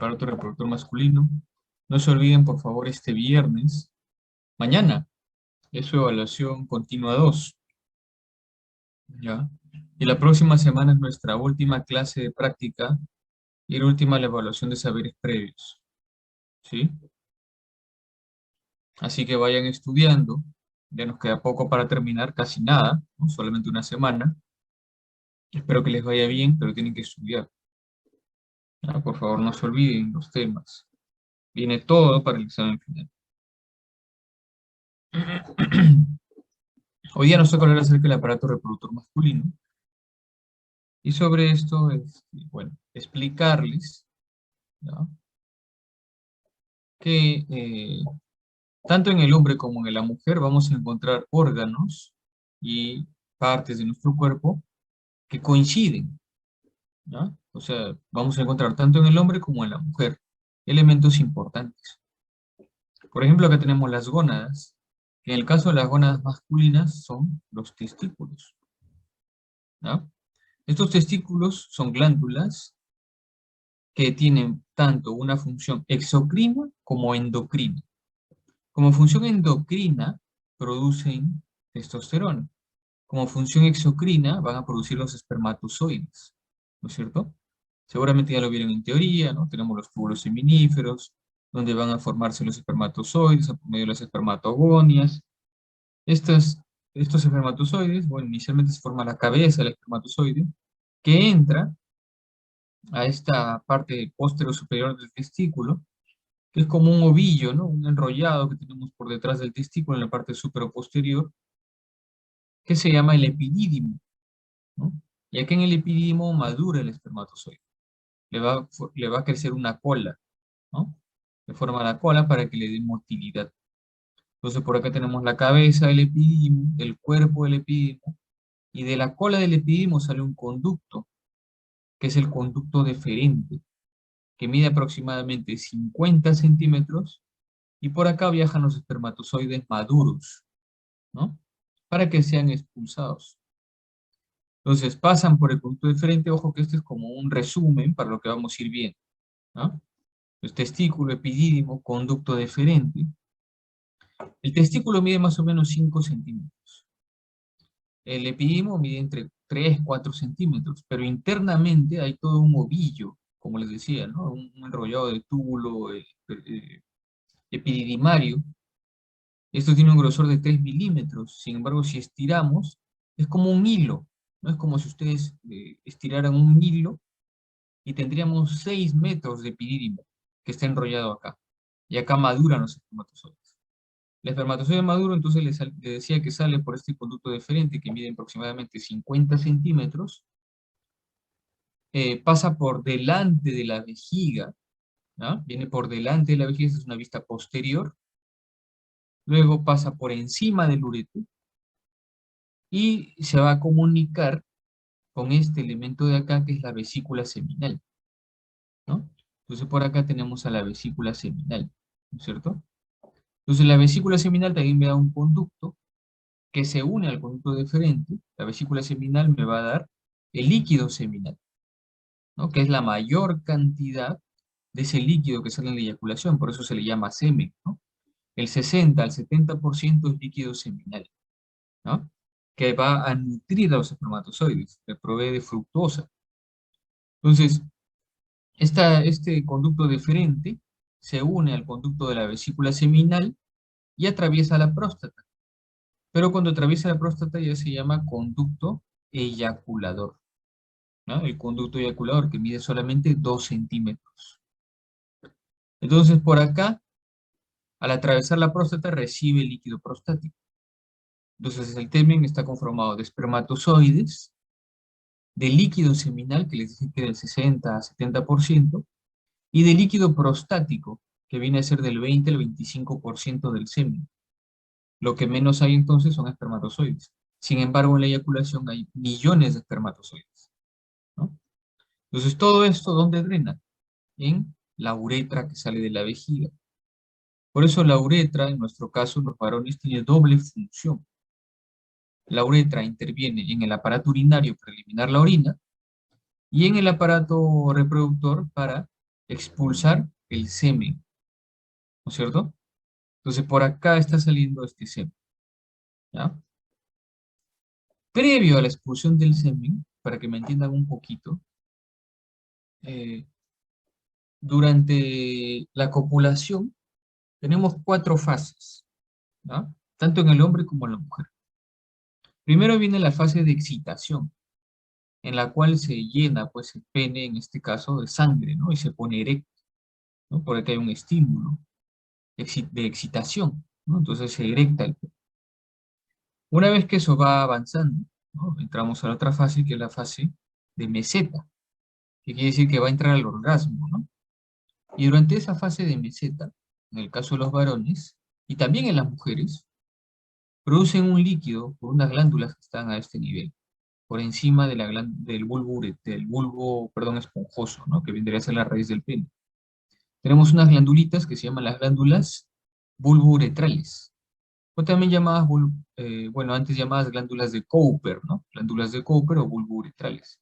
aparato reproductor masculino. No se olviden, por favor, este viernes, mañana, es su evaluación continua 2, ¿ya? Y la próxima semana es nuestra última clase de práctica y la última la evaluación de saberes previos, ¿sí? Así que vayan estudiando. Ya nos queda poco para terminar, casi nada, ¿no? Solamente una semana. Espero que les vaya bien, pero tienen que estudiar, ¿ya? Por favor, no se olviden los temas. Viene todo para el examen final. Hoy día nos toca hablar acerca del aparato reproductor masculino. Y sobre esto, bueno, explicarles, ¿ya? Que tanto en el hombre como en la mujer vamos a encontrar órganos y partes de nuestro cuerpo que coinciden, ¿ya? O sea, vamos a encontrar tanto en el hombre como en la mujer elementos importantes. Por ejemplo, acá tenemos las gónadas, que en el caso de las gónadas masculinas son los testículos, ¿ya? Estos testículos son glándulas que tienen tanto una función exocrina como endocrina. Como función endocrina, producen testosterona. Como función exocrina, van a producir los espermatozoides, ¿no es cierto? Seguramente ya lo vieron en teoría, ¿no? Tenemos los túbulos seminíferos, donde van a formarse los espermatozoides por medio de las espermatogonias. Estos, estos espermatozoides, bueno, inicialmente se forma la cabeza del espermatozoide, que entra a esta parte posterior superior del testículo, que es como un ovillo, ¿no? Un enrollado que tenemos por detrás del testículo en la parte superior-posterior, que se llama el epidídimo, ¿no? Y aquí en el epidídimo madura el espermatozoide. Le va a crecer una cola, ¿no? Le forma la cola para que le dé motilidad. Entonces por acá tenemos la cabeza del epidídimo, el cuerpo del epidídimo, y de la cola del epidídimo sale un conducto, que es el conducto deferente, que mide aproximadamente 50 centímetros, y por acá viajan los espermatozoides maduros, ¿no? Para que sean expulsados. Entonces pasan por el conducto deferente, ojo que este es como un resumen para lo que vamos a ir viendo, ¿no? El testículo, epidídimo, conducto deferente. El testículo mide más o menos 5 centímetros. El epidídimo mide entre 3 y 4 centímetros, pero internamente hay todo un ovillo, como les decía, ¿no? Un enrollado de túbulo epididimario. Esto tiene un grosor de 3 milímetros. Sin embargo, si estiramos, es como un hilo. No es como si ustedes estiraran un hilo y tendríamos 6 metros de epidídimo que está enrollado acá. Y acá maduran los espermatozoides. El espermatozoide maduro, entonces le decía que sale por este conducto deferente que mide aproximadamente 50 centímetros, pasa por delante de la vejiga, ¿no? Viene por delante de la vejiga, esta es una vista posterior, luego pasa por encima del ureter y se va a comunicar con este elemento de acá que es la vesícula seminal, ¿no? Entonces por acá tenemos a la vesícula seminal, ¿no es cierto? Entonces la vesícula seminal también me da un conducto que se une al conducto deferente. La vesícula seminal me va a dar el líquido seminal, ¿no? Que es la mayor cantidad de ese líquido que sale en la eyaculación, por eso se le llama semen, ¿no? El 60 al 70% es líquido seminal, ¿no? Que va a nutrir a los espermatozoides, le provee de fructosa. Entonces, este conducto deferente se une al conducto de la vesícula seminal y atraviesa la próstata. Pero cuando atraviesa la próstata ya se llama conducto eyaculador, ¿no? El conducto eyaculador que mide solamente 2 centímetros. Entonces, por acá, al atravesar la próstata, recibe líquido prostático. Entonces, el temen está conformado de espermatozoides, de líquido seminal, que les dije que del 60 a 70%, y de líquido prostático, que viene a ser del 20 al 25% del semen. Lo que menos hay entonces son espermatozoides. Sin embargo, en la eyaculación hay millones de espermatozoides, ¿no? Entonces, todo esto, ¿dónde drena? En la uretra que sale de la vejiga. Por eso la uretra, en nuestro caso, los varones, tiene doble función. La uretra interviene en el aparato urinario para eliminar la orina y en el aparato reproductor para expulsar el semen, ¿no es cierto? Entonces por acá está saliendo este semen, ¿ya? Previo a la expulsión del semen, para que me entiendan un poquito, eh, durante la copulación tenemos 4 fases, ¿ya? Tanto en el hombre como en la mujer. Primero viene la fase de excitación, en la cual se llena pues el pene, en este caso, de sangre, ¿no? Y se pone erecto, ¿no? Porque hay un estímulo de excitación, ¿no? Entonces se erecta el pene. Una vez que eso va avanzando, ¿no? Entramos a la otra fase, que es la fase de meseta, que quiere decir que va a entrar al orgasmo, ¿no? Y durante esa fase de meseta, en el caso de los varones, y también en las mujeres, producen un líquido por unas glándulas que están a este nivel, por encima de del bulbo, perdón, esponjoso, ¿no? Que vendría a ser la raíz del pene. Tenemos unas glandulitas que se llaman las glándulas bulbouretrales, o también llamadas, bueno, antes llamadas glándulas de Cooper, ¿no? Glándulas de Cooper o bulbouretrales,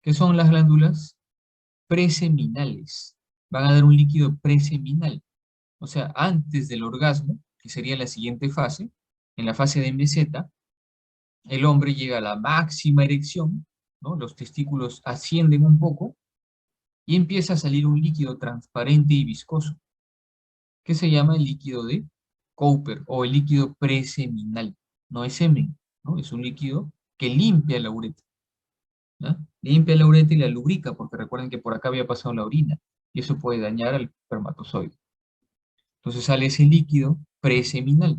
que son las glándulas preseminales. Van a dar un líquido preseminal, o sea, antes del orgasmo, que sería la siguiente fase, en la fase de meseta, el hombre llega a la máxima erección, ¿no? Los testículos ascienden un poco y empieza a salir un líquido transparente y viscoso, que se llama el líquido de Cooper o el líquido preseminal. No es semen, ¿no? Es un líquido que limpia la uretra, ¿ya? Limpia la uretra y la lubrica, porque recuerden que por acá había pasado la orina y eso puede dañar al espermatozoide. Entonces sale ese líquido preseminal.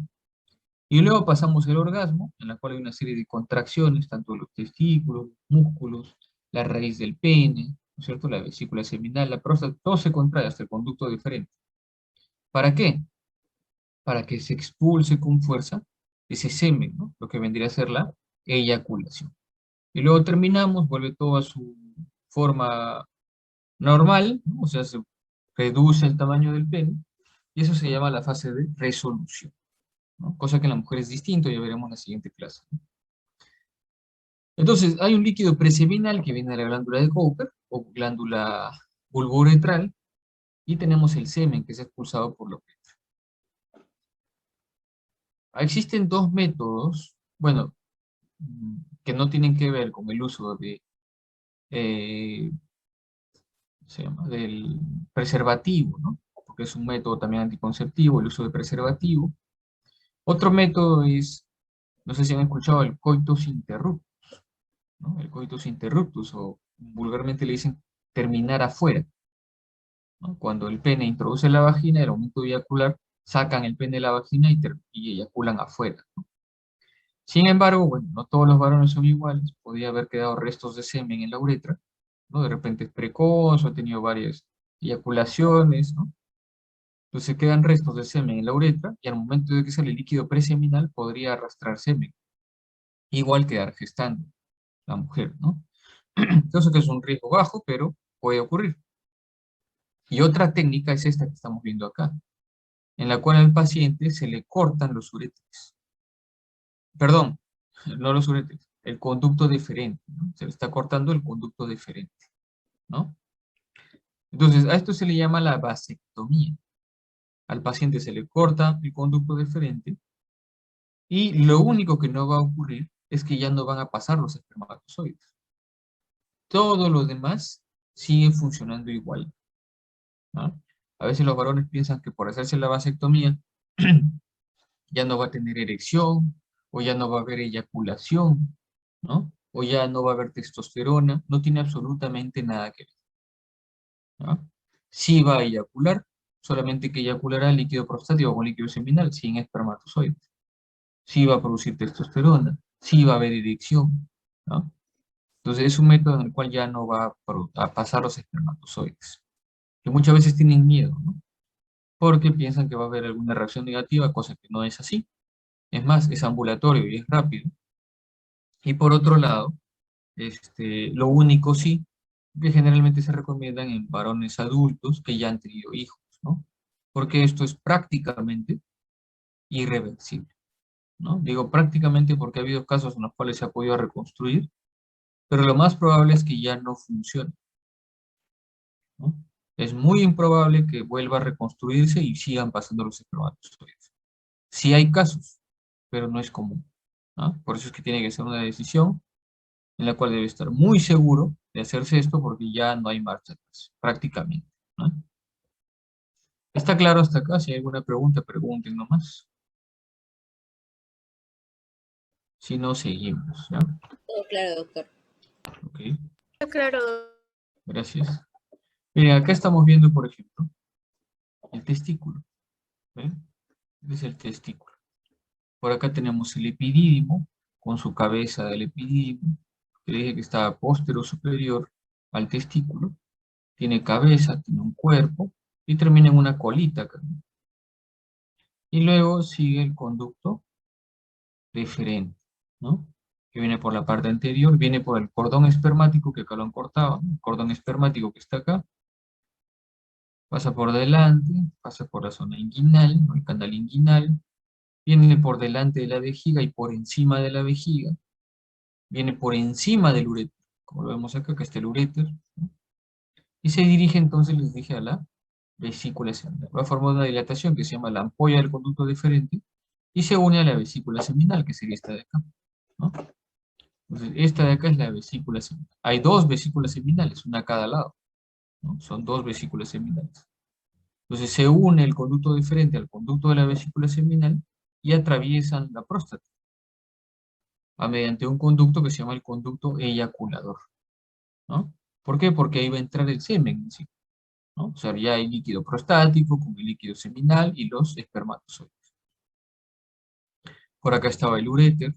Y luego pasamos el orgasmo, en la cual hay una serie de contracciones, tanto de los testículos, músculos, la raíz del pene, ¿no es cierto? La vesícula seminal, la próstata, todo se contrae hasta el conducto diferente. ¿Para qué? Para que se expulse con fuerza ese semen, ¿no? Lo que vendría a ser la eyaculación. Y luego terminamos, vuelve todo a su forma normal, ¿no? O sea, se reduce el tamaño del pene, y eso se llama la fase de resolución, ¿no? Cosa que en la mujer es distinto, ya veremos en la siguiente clase, ¿no? Entonces, hay un líquido preseminal que viene de la glándula de Cooper o glándula bulbouretral y tenemos el semen que es expulsado por la uretra. Existen 2 métodos, bueno, que no tienen que ver con el uso de, eh, se llama, del preservativo, ¿no? Porque es un método también anticonceptivo, el uso de preservativo. Otro método es, no sé si han escuchado el coitus interruptus, ¿no? El coitus interruptus, o vulgarmente le dicen terminar afuera, ¿no? Cuando el pene introduce la vagina, el aumento eyacular, sacan el pene de la vagina y eyaculan afuera, ¿no? Sin embargo, bueno, no todos los varones son iguales, podría haber quedado restos de semen en la uretra, ¿no? De repente es precoz o ha tenido varias eyaculaciones, ¿no? Entonces quedan restos de semen en la uretra y al momento de que sale el líquido preseminal podría arrastrar semen, igual quedar gestando la mujer, ¿no? Entonces que es un riesgo bajo, pero puede ocurrir. Y otra técnica es esta que estamos viendo acá, en la cual al paciente se le cortan los uréteres. Perdón, no los uréteres, el conducto deferente, ¿no? Se le está cortando el conducto deferente, ¿no? Entonces, a esto se le llama la vasectomía. Al paciente se le corta el conducto deferente y lo único que no va a ocurrir es que ya no van a pasar los espermatozoides. Todo lo demás sigue funcionando igual, ¿no? A veces los varones piensan que por hacerse la vasectomía ya no va a tener erección, o ya no va a haber eyaculación, ¿no? O ya no va a haber testosterona, no tiene absolutamente nada que ver, ¿no? Sí va a eyacular, solamente que eyaculará líquido prostático con líquido seminal, sin espermatozoides. Sí va a producir testosterona, sí va a haber erección, ¿no? Entonces es un método en el cual ya no va a pasar los espermatozoides, que muchas veces tienen miedo, ¿no? Porque piensan que va a haber alguna reacción negativa, cosa que no es así. Es más, es ambulatorio y es rápido. Y por otro lado, lo único sí, que generalmente se recomiendan en varones adultos que ya han tenido hijos, ¿no? Porque esto es prácticamente irreversible, ¿no? Digo prácticamente porque ha habido casos en los cuales se ha podido reconstruir, pero lo más probable es que ya no funcione, ¿no? es muy improbable que vuelva a reconstruirse y sigan pasando los espermatozoides. Sí hay casos, pero no es común, ¿no? Por eso es que tiene que ser una decisión en la cual debe estar muy seguro de hacerse esto porque ya no hay marcha atrás, prácticamente, ¿no? ¿Está claro hasta acá? Si hay alguna pregunta, pregunten nomás. Si no, seguimos, ¿ya? Todo claro, doctor. Ok, Claro. gracias. Miren, acá estamos viendo, por ejemplo, el testículo. ¿Ven? Este es el testículo. Por acá tenemos el epidídimo, con su cabeza del epidídimo, que le dije que está póstero superior al testículo. Tiene cabeza, tiene un cuerpo, y termina en una colita acá, ¿no? Y luego sigue el conducto deferente, ¿no? Que viene por la parte anterior, viene por el cordón espermático, que acá lo han cortado, ¿no? El cordón espermático que está acá, pasa por delante, pasa por la zona inguinal, ¿no? El canal inguinal, viene por delante de la vejiga y por encima de la vejiga, viene por encima del uréter, como lo vemos acá, que está el uréter, ¿no? Y se dirige entonces, les dije, a la vesícula seminal. Va a formar una dilatación que se llama la ampolla del conducto deferente y se une a la vesícula seminal, que sería esta de acá, ¿no? Entonces, esta de acá es la vesícula seminal. Hay dos vesículas seminales, una a cada lado, ¿no? Son dos vesículas seminales. Entonces se une el conducto deferente al conducto de la vesícula seminal y atraviesan la próstata mediante un conducto que se llama el conducto eyaculador, ¿no? ¿Por qué? Porque ahí va a entrar el semen en sí, ¿no? O sea, ya hay líquido prostático con el líquido seminal y los espermatozoides. Por acá estaba el uréter,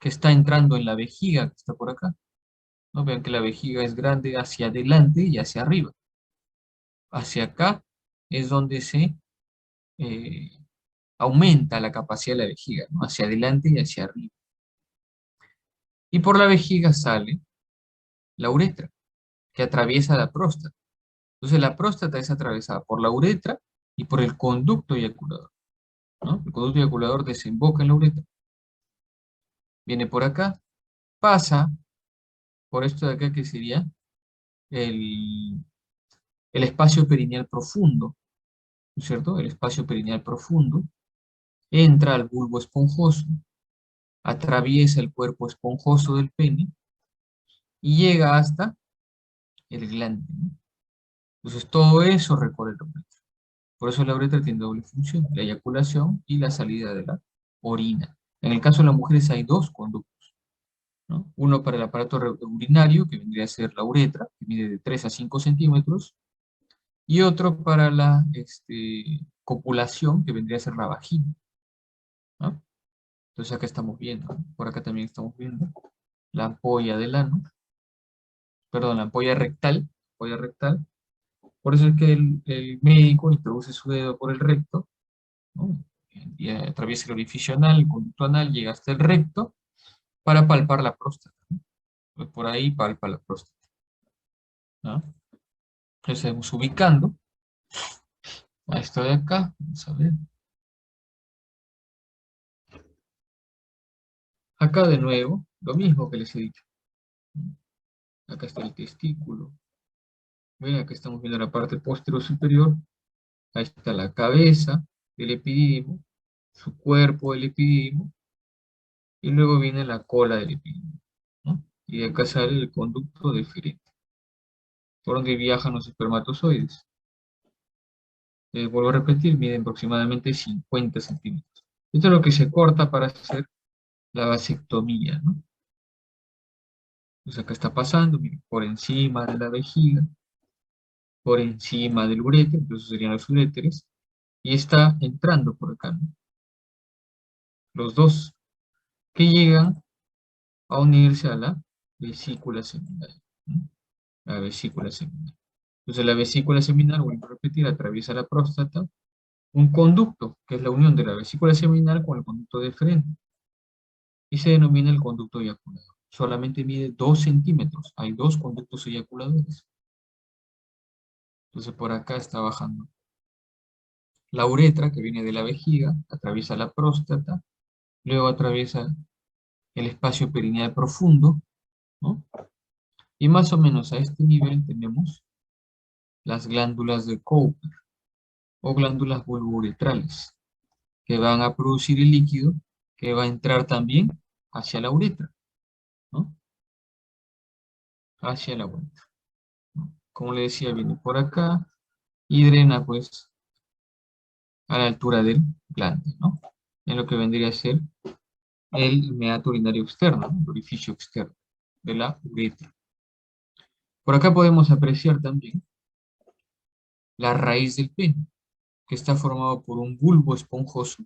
que está entrando en la vejiga, que está por acá, ¿no? Vean que la vejiga es grande hacia adelante y hacia arriba. Hacia acá es donde se eh, aumenta la capacidad de la vejiga, ¿no? Hacia adelante y hacia arriba. Y por la vejiga sale la uretra, que atraviesa la próstata. Entonces la próstata es atravesada por la uretra y por el conducto eyaculador, ¿no? El conducto eyaculador desemboca en la uretra, viene por acá, pasa por esto de acá que sería el, el espacio perineal profundo, ¿no es cierto? El espacio perineal profundo, entra al bulbo esponjoso, atraviesa el cuerpo esponjoso del pene y llega hasta el glande, ¿no? Entonces todo eso recorre la uretra. Por eso la uretra tiene doble función, la eyaculación y la salida de la orina. En el caso de las mujeres hay dos conductos, ¿no? Uno para el aparato urinario, que vendría a ser la uretra, que mide de 3 a 5 centímetros, y otro para la copulación, que vendría a ser la vagina, ¿no? Entonces acá estamos viendo, ¿no? Por acá también estamos viendo la ampolla del ano, perdón, la ampolla rectal. Por eso es que el médico introduce su dedo por el recto, ¿no? Y atraviesa el orificio anal, el conducto anal, llega hasta el recto para palpar la próstata, ¿no? Pues por ahí palpa la próstata, ¿no? Entonces vamos ubicando a esto de acá, vamos a ver. Acá de nuevo, lo mismo que les he dicho, ¿no? Acá está el testículo. Ven, acá estamos viendo la parte posterior superior. Ahí está la cabeza del epidídimo, su cuerpo del epidídimo, y luego viene la cola del epidídimo, ¿no? Y de acá sale el conducto deferente, por donde viajan los espermatozoides. Vuelvo a repetir, miden aproximadamente 50 centímetros. Esto es lo que se corta para hacer la vasectomía, ¿no? Entonces acá está pasando, miren, por encima de la vejiga, por encima del uréter, entonces serían los uréteres, y está entrando por acá, ¿no? Los dos que llegan a unirse a la vesícula seminal, ¿no? La vesícula seminal. Entonces la vesícula seminal, vuelvo a repetir, atraviesa la próstata, un conducto, que es la unión de la vesícula seminal con el conducto deferente, y se denomina el conducto eyaculador. Solamente mide 2 centímetros, hay dos conductos eyaculadores. Entonces por acá está bajando la uretra, que viene de la vejiga, atraviesa la próstata, luego atraviesa el espacio perineal profundo, ¿no? Y más o menos a este nivel tenemos las glándulas de Cooper o glándulas bulbouretrales, que van a producir el líquido que va a entrar también hacia la uretra, ¿no? Hacia la uretra, ¿no? Como le decía, viene por acá y drena pues a la altura del glande, ¿no? En lo que vendría a ser el meato urinario externo, ¿no? El orificio externo de la uretra. Por acá podemos apreciar también la raíz del pene, que está formado por un bulbo esponjoso,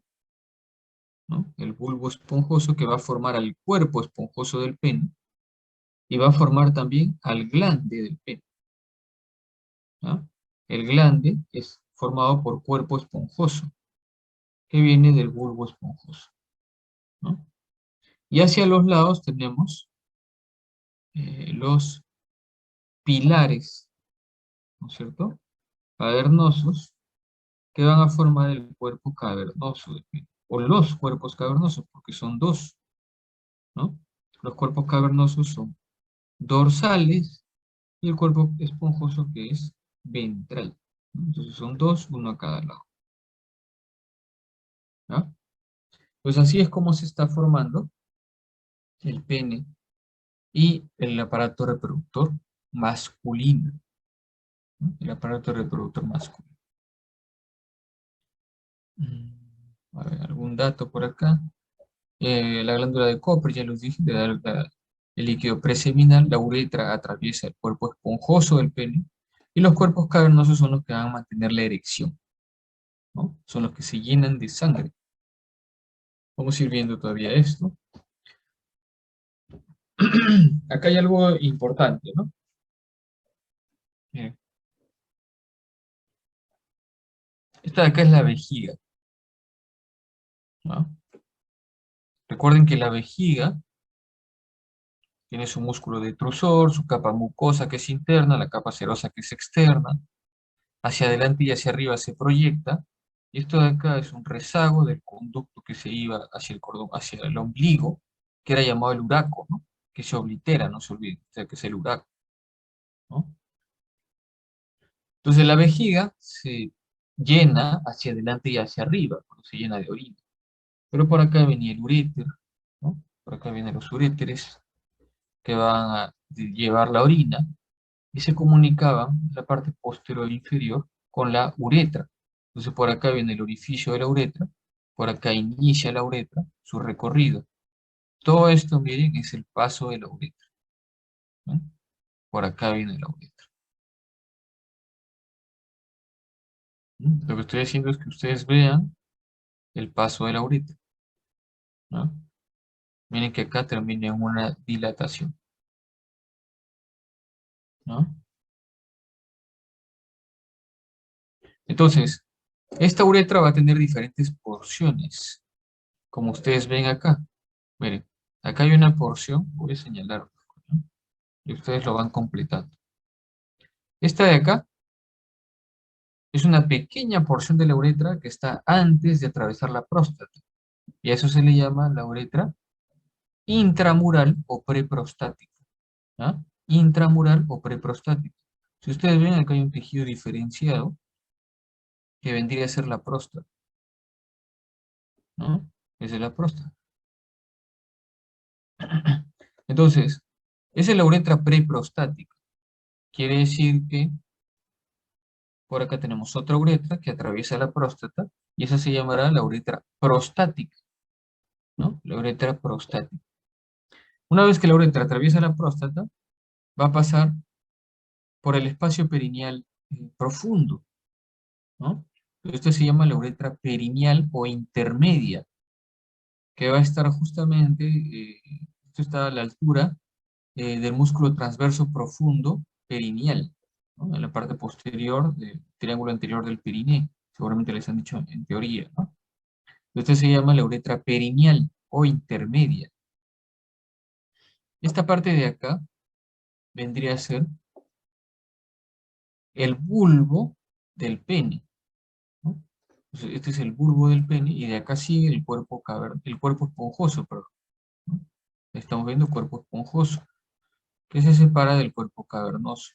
¿no? El bulbo esponjoso que va a formar al cuerpo esponjoso del pene y va a formar también al glande del pene, ¿no? El glande es formado por cuerpo esponjoso, que viene del bulbo esponjoso, ¿no? Y hacia los lados tenemos los pilares, ¿no es cierto? Cavernosos, que van a formar el cuerpo cavernoso del pene, o los cuerpos cavernosos, porque son dos, ¿no? Los cuerpos cavernosos son dorsales y el cuerpo esponjoso que es ventral, ¿no? Entonces son dos, uno a cada lado, ¿no? Pues así es como se está formando el pene y el aparato reproductor masculino, ¿no? El aparato reproductor masculino. A ver, algún dato por acá. La glándula de Cooper, ya los dije, le da el líquido preseminal. La uretra atraviesa el cuerpo esponjoso del pene y los cuerpos cavernosos son los que van a mantener la erección, ¿no? Son los que se llenan de sangre. Vamos a ir viendo todavía esto. Acá hay algo importante, ¿no? Miren, esta de acá es la vejiga, ¿no? Recuerden que la vejiga tiene su músculo detrusor, su capa mucosa que es interna, la capa serosa que es externa. Hacia adelante y hacia arriba se proyecta. Y esto de acá es un rezago del conducto que se iba hacia el cordón, hacia el ombligo, que era llamado el uraco, ¿no? Que se oblitera, no se olviden, o sea, que es el uraco, ¿no? Entonces la vejiga se llena hacia adelante y hacia arriba, cuando se llena de orina. Pero por acá venía el uréter, ¿no? Por acá vienen los uréteres que van a llevar la orina y se comunicaban la parte posterior e inferior con la uretra. Entonces por acá viene el orificio de la uretra, por acá inicia la uretra su recorrido. Todo esto, miren, es el paso de la uretra, ¿no? Por acá viene la uretra. ¿No? Lo que estoy haciendo es que ustedes vean el paso de la uretra, ¿no? Miren que acá termina en una dilatación, ¿no? Entonces, esta uretra va a tener diferentes porciones, como ustedes ven acá. Miren, acá hay una porción, voy a señalar, ¿no? Y ustedes lo van completando. Esta de acá es una pequeña porción de la uretra que está antes de atravesar la próstata. Y a eso se le llama la uretra intramural o preprostática, ¿ah? Intramural o preprostática. Si ustedes ven, acá hay un tejido diferenciado que vendría a ser la próstata, ¿no? Esa es la próstata. Entonces, esa es la uretra preprostática. Quiere decir que por acá tenemos otra uretra que atraviesa la próstata y esa se llamará la uretra prostática, ¿no? La uretra prostática. Una vez que la uretra atraviesa la próstata, va a pasar por el espacio perineal profundo, ¿no? Esto se llama la uretra perineal o intermedia, que va a estar justamente, esto está a la altura del músculo transverso profundo perineal, ¿no? En la parte posterior del triángulo anterior del perineo, seguramente les han dicho en teoría, ¿no? Esto se llama la uretra perineal o intermedia. Esta parte de acá vendría a ser el bulbo del pene, ¿no? Entonces, este es el bulbo del pene y de acá sigue el cuerpo esponjoso, perdón, ¿no? Estamos viendo cuerpo esponjoso, que se separa del cuerpo cavernoso.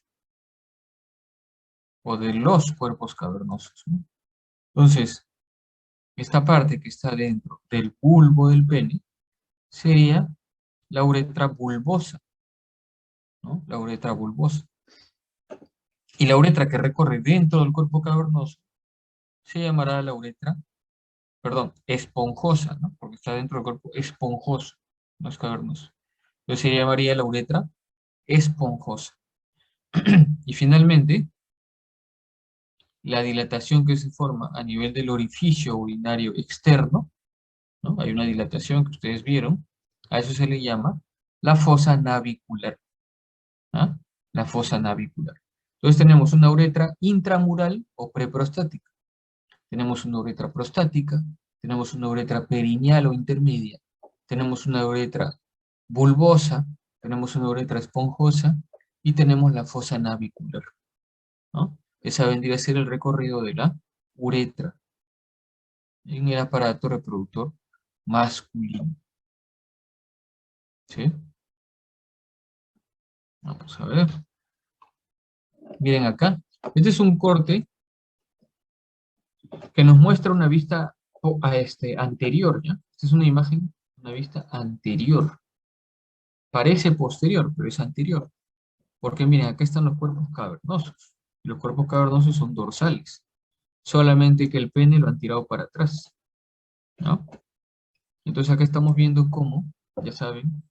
o de los cuerpos cavernosos, ¿no? Entonces, esta parte que está dentro del bulbo del pene sería la uretra bulbosa, ¿no? La uretra bulbosa. Y la uretra que recorre dentro del cuerpo cavernoso se llamará la uretra, perdón, esponjosa, ¿no? Porque está dentro del cuerpo esponjoso, no es cavernoso. Entonces se llamaría la uretra esponjosa. Y finalmente, la dilatación que se forma a nivel del orificio urinario externo, ¿no? Hay una dilatación que ustedes vieron, a eso se le llama la fosa navicular, ¿ah? La fosa navicular. Entonces tenemos una uretra intramural o preprostática, tenemos una uretra prostática, tenemos una uretra perineal o intermedia, tenemos una uretra bulbosa, tenemos una uretra esponjosa y tenemos la fosa navicular, ¿no? Esa vendría a ser el recorrido de la uretra en el aparato reproductor masculino, ¿sí? Vamos a ver. Miren acá. Este es un corte que nos muestra una vista anterior, ¿ya? Esta es una imagen, una vista anterior. Parece posterior, pero es anterior. Porque miren, acá están los cuerpos cavernosos. Y los cuerpos cavernosos son dorsales. Solamente que el pene lo han tirado para atrás, ¿no? Entonces acá estamos viendo cómo, ya saben,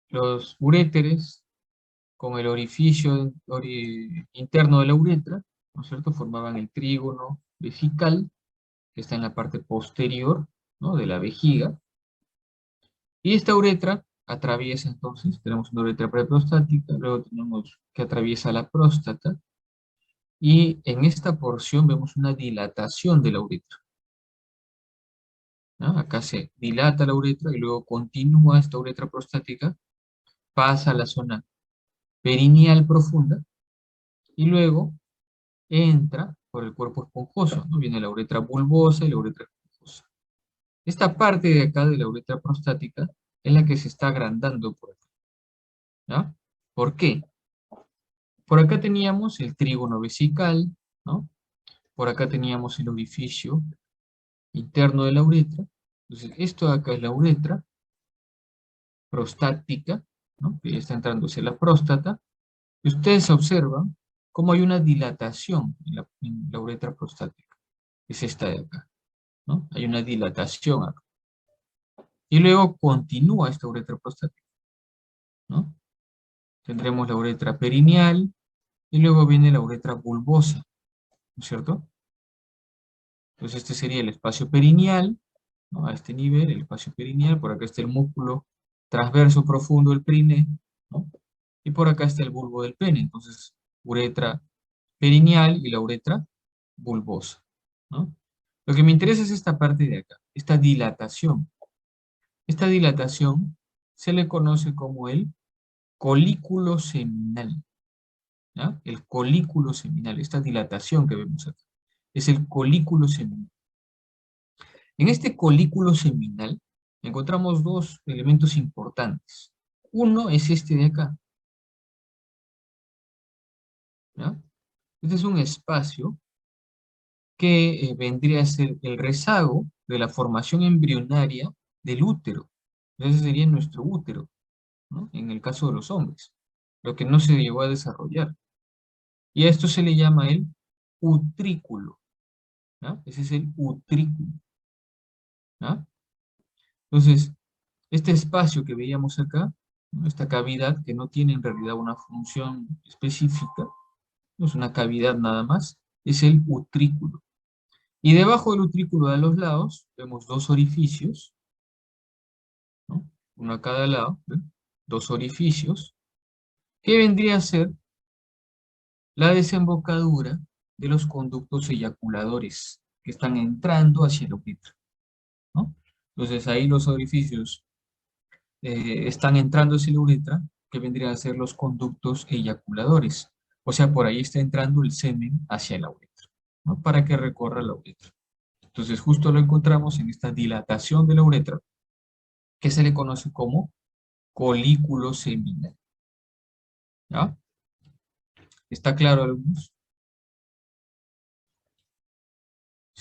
los uréteres con el orificio interno de la uretra, ¿no es cierto? Formaban el trígono vesical, que está en la parte posterior, ¿no? De la vejiga. Y esta uretra atraviesa entonces, tenemos una uretra preprostática, luego tenemos que atraviesa la próstata, y en esta porción vemos una dilatación de la uretra, ¿no? Acá se dilata la uretra y luego continúa esta uretra prostática, pasa a la zona perineal profunda y luego entra por el cuerpo esponjoso, ¿no? Viene la uretra bulbosa y la uretra esponjosa. Esta parte de acá de la uretra prostática es la que se está agrandando por acá, ¿ya? ¿Por qué? Por acá teníamos el trígono vesical, ¿no? Por acá teníamos el orificio interno de la uretra. Entonces, esto de acá es la uretra prostática, ¿no? Que ya está entrando hacia la próstata. Y ustedes observan cómo hay una dilatación en la uretra prostática. Es esta de acá, ¿no? Hay una dilatación acá. Y luego continúa esta uretra prostática, ¿no? Tendremos la uretra perineal y luego viene la uretra bulbosa, ¿no es cierto? Entonces este sería el espacio perineal, ¿no? A este nivel, el espacio perineal, por acá está el músculo transverso profundo del pene, ¿no? Y por acá está el bulbo del pene, entonces uretra perineal y la uretra bulbosa, ¿no? Lo que me interesa es esta parte de acá, esta dilatación. Esta dilatación se le conoce como el colículo seminal, ¿ya? El colículo seminal, esta dilatación que vemos acá, es el colículo seminal. En este colículo seminal encontramos dos elementos importantes. Uno es este de acá, ¿ya? Este es un espacio que vendría a ser el rezago de la formación embrionaria del útero. Ese sería nuestro útero, ¿no? En el caso de los hombres, lo que no se llegó a desarrollar. Y a esto se le llama el utrículo, ¿ya? Ese es el utrículo, ¿ya? Entonces, este espacio que veíamos acá, ¿no? Esta cavidad que no tiene en realidad una función específica, no es una cavidad nada más, es el utrículo. Y debajo del utrículo de los lados vemos dos orificios, ¿no? Uno a cada lado, ¿ven? Dos orificios, que vendría a ser la desembocadura de los conductos eyaculadores que están entrando hacia el uretra, ¿no? Entonces ahí los orificios están entrando hacia la uretra, que vendrían a ser los conductos eyaculadores. O sea, por ahí está entrando el semen hacia la uretra, ¿no? Para que recorra la uretra. Entonces justo lo encontramos en esta dilatación de la uretra, que se le conoce como colículo seminal, ¿ya? ¿Está claro, alumnos?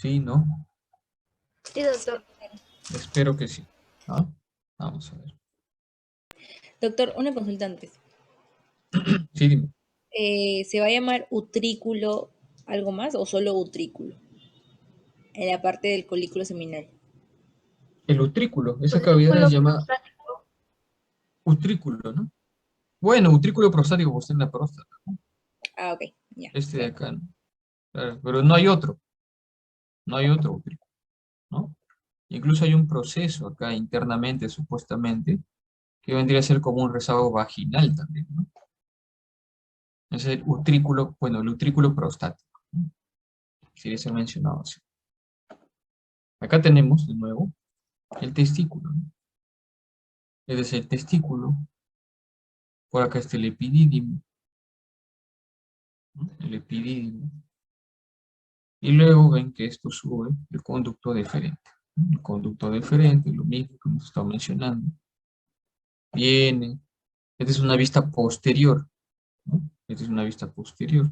¿Sí? ¿No? Sí, doctor. Espero que sí. ¿Ah? Vamos a ver. Doctor, una consulta antes. Sí, dime. ¿Se va a llamar utrículo algo más o solo utrículo? En la parte del colículo seminal. El utrículo, esa cavidad se Utrículo llama prostático. utrículo, ¿no? Bueno, utrículo prostático, pues en la próstata, ¿no? Ah, ok, ya, Este de claro. acá, ¿no? Claro, pero no hay otro, no hay otro utrículo, ¿no? Incluso hay un proceso acá internamente, supuestamente, que vendría a ser como un rezago vaginal también, ¿no? Es el utrículo, bueno, el utrículo prostático, ¿no? Quería ser mencionado así. Acá tenemos, de nuevo, el testículo, ¿no? Es decir, el testículo, por acá está el epidídimo, ¿no? El epidídimo. Y luego ven que esto sube el conducto deferente, ¿no? El conducto deferente, lo mismo que hemos estado mencionando, viene, esta es una vista posterior, ¿no? Esta es una vista posterior.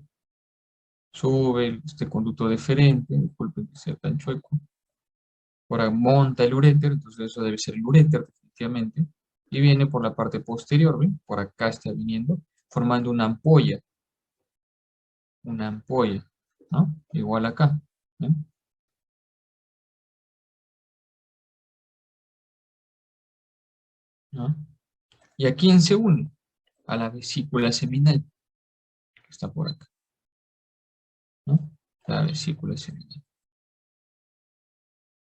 Sube este conducto deferente, disculpen que sea tan chueco, ahora monta el uréter, entonces eso debe ser el uréter definitivamente, y viene por la parte posterior, ¿ven? Por acá está viniendo, formando una ampolla, ¿no? Igual acá, ¿ven? ¿No? ¿Y a quién se une? A la vesícula seminal, que está por acá, ¿no? La vesícula seminal.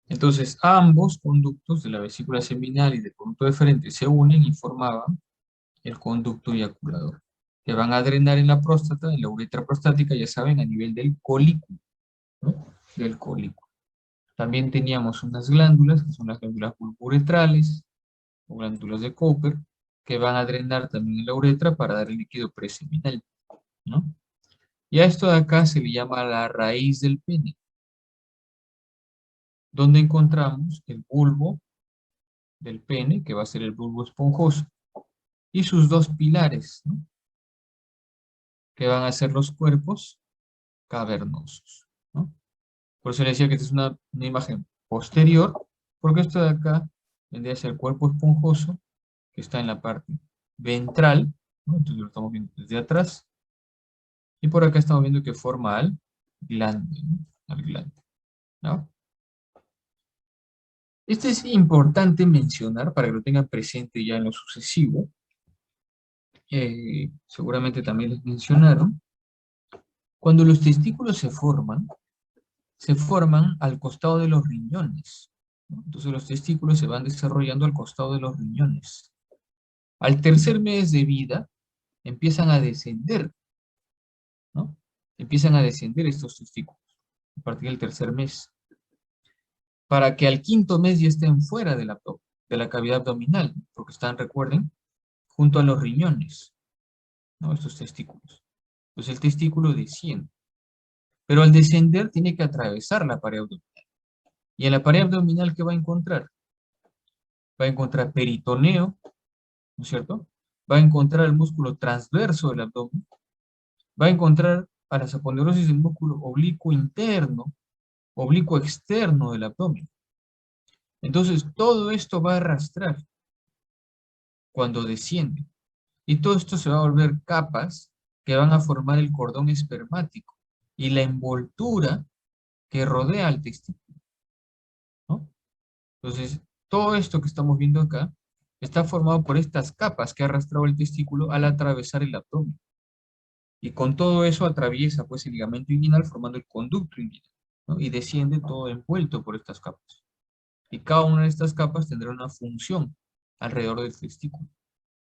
Entonces, ambos conductos de la vesícula seminal y del conducto deferente se unen y formaban el conducto eyaculador, que van a drenar en la próstata, en la uretra prostática, ya saben, a nivel del colículo, ¿no? Del colículo. También teníamos unas glándulas, que son las glándulas bulbouretrales, o glándulas de Cooper, que van a drenar también en la uretra para dar el líquido preseminal, ¿no? Y a esto de acá se le llama la raíz del pene, donde encontramos el bulbo del pene, que va a ser el bulbo esponjoso, y sus dos pilares, ¿no? Que van a ser los cuerpos cavernosos, ¿no? Por eso le decía que esta es una imagen posterior, porque esto de acá vendría a ser el cuerpo esponjoso, que está en la parte ventral, ¿no? Entonces lo estamos viendo desde atrás, y por acá estamos viendo que forma al glande, ¿no? Al glande, ¿no? Este es importante mencionar para que lo tengan presente ya en lo sucesivo. Seguramente también les mencionaron. Cuando los testículos se forman al costado de los riñones, ¿no? Entonces los testículos se van desarrollando al costado de los riñones. Al tercer mes de vida empiezan a descender, ¿no? Empiezan a descender estos testículos a partir del tercer mes, para que al quinto mes ya estén fuera del abdomen, de la cavidad abdominal, porque están, recuerden, junto a los riñones, ¿no? Estos testículos. Entonces el testículo desciende, pero al descender tiene que atravesar la pared abdominal. Y en la pared abdominal, ¿qué va a encontrar? Va a encontrar peritoneo, ¿no es cierto? Va a encontrar el músculo transverso del abdomen, va a encontrar a la aponeurosis del músculo oblicuo interno, oblicuo externo del abdomen. Entonces, todo esto va a arrastrar cuando desciende. Y todo esto se va a volver capas que van a formar el cordón espermático y la envoltura que rodea al testículo, ¿no? Entonces, todo esto que estamos viendo acá está formado por estas capas que ha arrastrado el testículo al atravesar el abdomen. Y con todo eso atraviesa pues el ligamento inguinal formando el conducto inguinal, ¿no? Y desciende todo envuelto por estas capas. Y cada una de estas capas tendrá una función alrededor del testículo.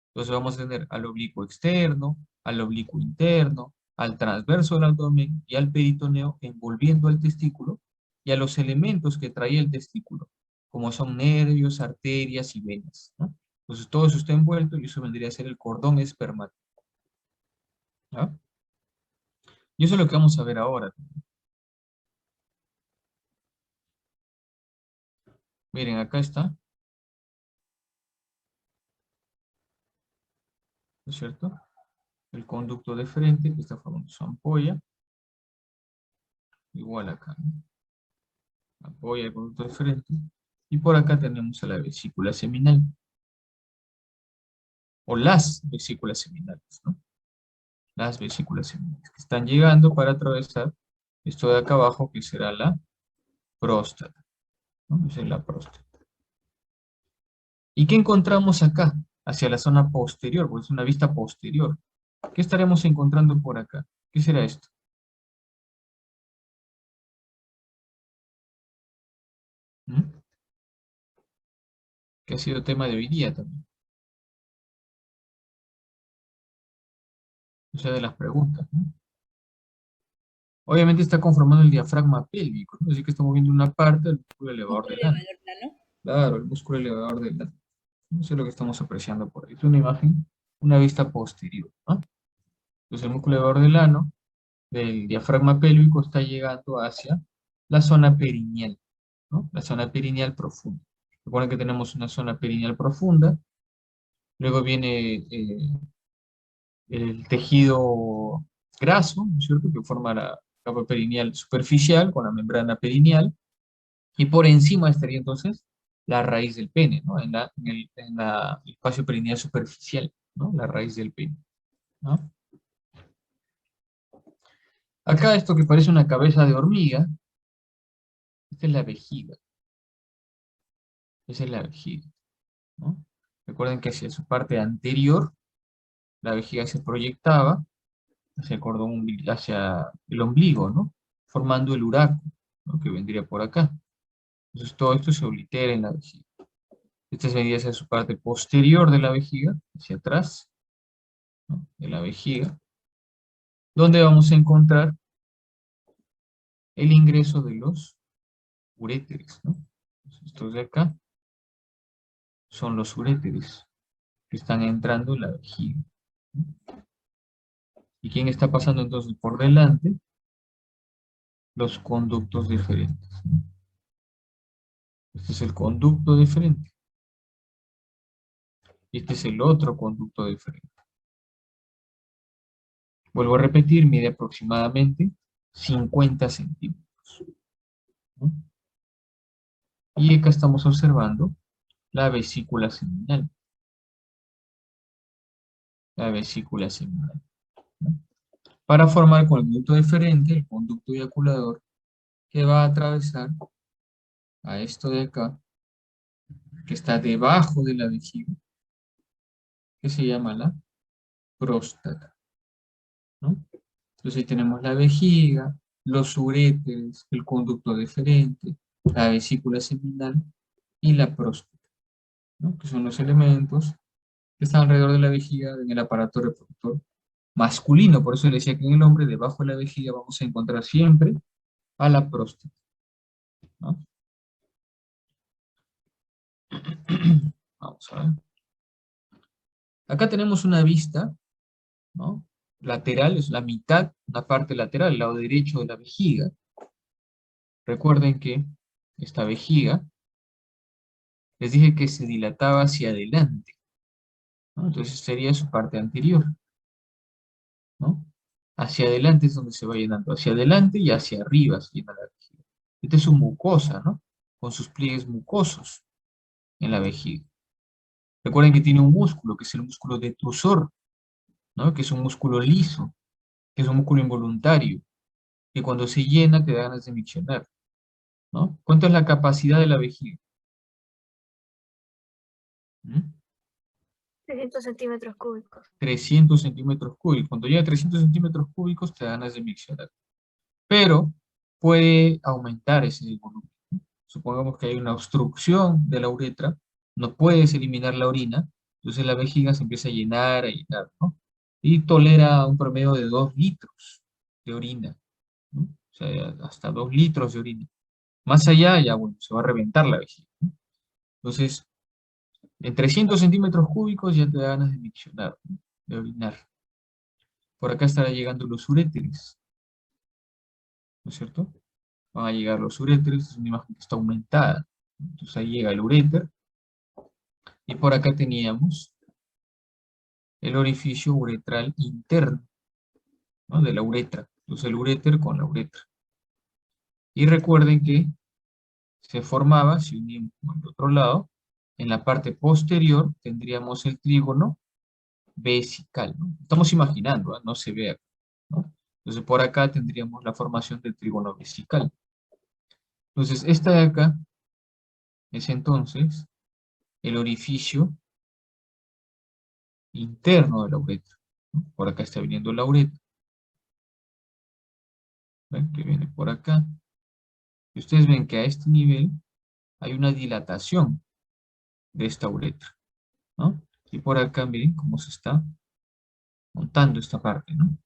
Entonces vamos a tener al oblicuo externo, al oblicuo interno, al transverso del abdomen y al peritoneo envolviendo al testículo y a los elementos que trae el testículo, como son nervios, arterias y venas, ¿no? Entonces todo eso está envuelto y eso vendría a ser el cordón espermático, ¿ya? Y eso es lo que vamos a ver ahora. Miren, acá está, ¿no es cierto? El conducto deferente que está formando su ampolla, igual acá, ¿no? apoya el conducto deferente, y por acá tenemos a la vesícula seminal, o las vesículas seminales, ¿no? Las vesículas seminales, que están llegando para atravesar esto de acá abajo, que será la próstata, ¿no? Esa es la próstata. ¿Y qué encontramos acá? Hacia la zona posterior, porque es una vista posterior. ¿Qué estaremos encontrando por acá? ¿Qué será esto? ¿Mm? Que ha sido tema de hoy día también. O sea, de las preguntas, ¿no? Obviamente está conformando el diafragma pélvico, ¿no? Así que estamos viendo una parte del músculo elevador Músculo del ano. elevador plano. Claro, el músculo elevador del ano. Eso es lo que estamos apreciando por ahí. Es una imagen, una vista posterior, ¿no? Entonces el músculo elevador del ano, del diafragma pélvico, está llegando hacia la zona perineal, ¿no? La zona perineal profunda. Recuerden que tenemos una zona perineal profunda, luego viene el tejido graso, ¿no es cierto?, que forma la capa perineal superficial con la membrana perineal, y por encima estaría entonces la raíz del pene, ¿no? En el espacio perineal superficial, ¿no? La raíz del pene, ¿no? Acá esto que parece una cabeza de hormiga, esta es la vejiga, esa es la vejiga, ¿no? Recuerden que hacia su parte anterior, la vejiga se proyectaba hacia el cordón hacia el ombligo, ¿no? Formando el uraco, ¿no? Que vendría por acá. Entonces todo esto se oblitera en la vejiga. Esta vendría hacia su parte posterior de la vejiga, hacia atrás, ¿no? De la vejiga, donde vamos a encontrar el ingreso de los uréteres, ¿no? Entonces, estos de acá son los uréteres que están entrando en la vejiga, ¿no? ¿Y quién está pasando entonces por delante? Los conductos deferentes, ¿no? Este es el conducto deferente. Y este es el otro conducto deferente. Vuelvo a repetir, mide aproximadamente 50 centímetros, ¿no? Y acá estamos observando la vesícula seminal. La vesícula seminal, ¿no? Para formar con el conducto deferente, el conducto eyaculador, que va a atravesar a esto de acá, que está debajo de la vejiga, que se llama la próstata, ¿no? Entonces ahí tenemos la vejiga, los uréteres, el conducto deferente, la vesícula seminal y la próstata, ¿no? Que son los elementos que están alrededor de la vejiga en el aparato reproductor masculino. Por eso le decía que en el hombre, debajo de la vejiga, vamos a encontrar siempre a la próstata, ¿no? Vamos a ver. Acá tenemos una vista, ¿no? Lateral, es la mitad, la parte lateral, el lado derecho de la vejiga. Recuerden que esta vejiga, les dije que se dilataba hacia adelante, ¿no? Entonces sería su parte anterior, ¿no? Hacia adelante es donde se va llenando, hacia adelante y hacia arriba se llena la vejiga. Esta es su mucosa, ¿no? Con sus pliegues mucosos en la vejiga. Recuerden que tiene un músculo, que es el músculo detrusor, ¿no? Que es un músculo liso, que es un músculo involuntario, que cuando se llena te da ganas de miccionar, ¿no? ¿Cuánto es la capacidad de la vejiga? ¿Mm? 300 centímetros cúbicos. 300 centímetros cúbicos. Cuando llega a 300 centímetros cúbicos te da ganas de miccionar. Pero puede aumentar ese volumen, ¿no? Supongamos que hay una obstrucción de la uretra, no puedes eliminar la orina, entonces la vejiga se empieza a llenar, ¿no? Y tolera un promedio de 2 litros de orina, ¿no? O sea, hasta 2 litros de orina. Más allá, ya, bueno, se va a reventar la vejiga, ¿no? Entonces, en 300 centímetros cúbicos ya te da ganas de miccionar, ¿no? De orinar. Por acá estará llegando los uréteres, ¿no es cierto? Van a llegar los uréteres, es una imagen que está aumentada. Entonces ahí llega el uréter, y por acá teníamos el orificio uretral interno, ¿no? De la uretra. Entonces el uréter con la uretra. Y recuerden que se formaba, si unimos con el otro lado, en la parte posterior tendríamos el trígono vesical, ¿no? Estamos imaginando, ¿ah? No se ve acá, ¿no? Entonces por acá tendríamos la formación del trígono vesical. Entonces esta de acá es entonces el orificio interno de la uretra, ¿no? Por acá está viniendo la uretra, ¿ven? Que viene por acá. Y ustedes ven que a este nivel hay una dilatación de esta uretra, ¿no? Y por acá miren cómo se está montando esta parte, ¿no?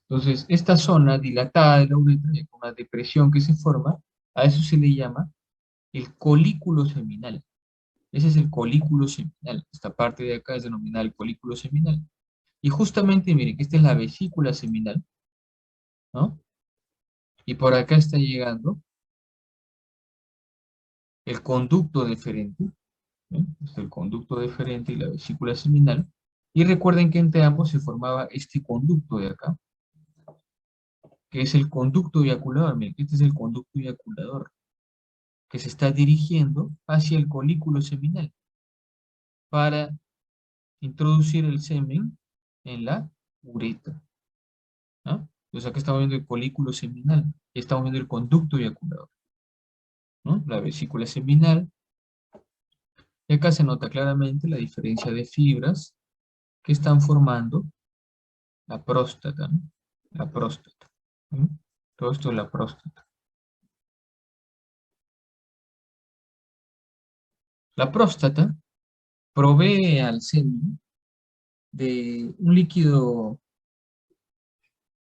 Entonces, esta zona dilatada de la uretra, y con una depresión que se forma, a eso se le llama el colículo seminal. Ese es el colículo seminal. Esta parte de acá es denominada el colículo seminal. Y justamente, miren, que esta es la vesícula seminal, ¿no? Y por acá está llegando el conducto deferente, ¿ven? Este es el conducto deferente y la vesícula seminal. Y recuerden que entre ambos se formaba este conducto de acá, que es el conducto eyaculador. Miren, este es el conducto eyaculador, que se está dirigiendo hacia el colículo seminal para introducir el semen en la uretra, ¿no? Entonces acá estamos viendo el colículo seminal y estamos viendo el conducto eyaculador, ¿no? La vesícula seminal. Y acá se nota claramente la diferencia de fibras que están formando la próstata, ¿no? La próstata, ¿no? Todo esto es la próstata. La próstata provee al semen de un líquido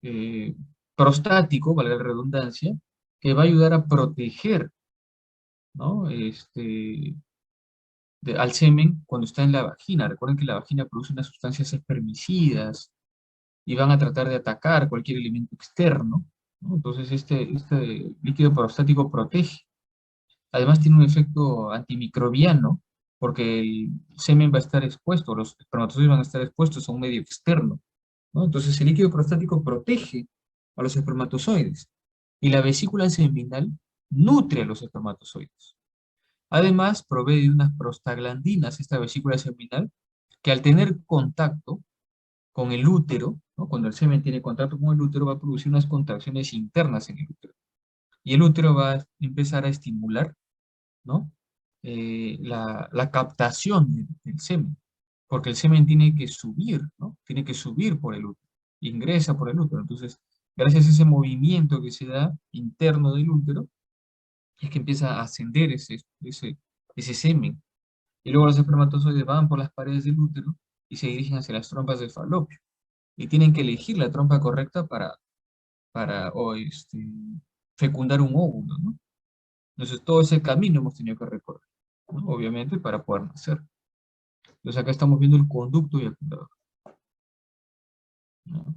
eh, prostático, valga la redundancia, que va a ayudar a proteger, ¿no? Al semen cuando está en la vagina. Recuerden que la vagina produce unas sustancias espermicidas y van a tratar de atacar cualquier elemento externo, ¿no? Entonces este líquido prostático protege. Además tiene un efecto antimicrobiano porque el semen va a estar expuesto, los espermatozoides van a estar expuestos a un medio externo, ¿no? Entonces el líquido prostático protege a los espermatozoides y la vesícula seminal nutre a los espermatozoides. Además, provee de unas prostaglandinas, esta vesícula seminal, que al tener contacto con el útero, ¿no? Cuando el semen tiene contacto con el útero, va a producir unas contracciones internas en el útero. Y el útero va a empezar a estimular, ¿no? La captación del semen, porque el semen tiene que subir, ¿no? Tiene que subir por el útero, ingresa por el útero. Entonces, gracias a ese movimiento que se da interno del útero, es que empieza a ascender ese semen. Y luego los espermatozoides van por las paredes del útero y se dirigen hacia las trompas del falopio. Y tienen que elegir la trompa correcta para fecundar un óvulo, ¿no? Entonces, todo ese camino hemos tenido que recorrer, ¿no? Obviamente, para poder nacer. Entonces, acá estamos viendo el conducto eyaculador, ¿no?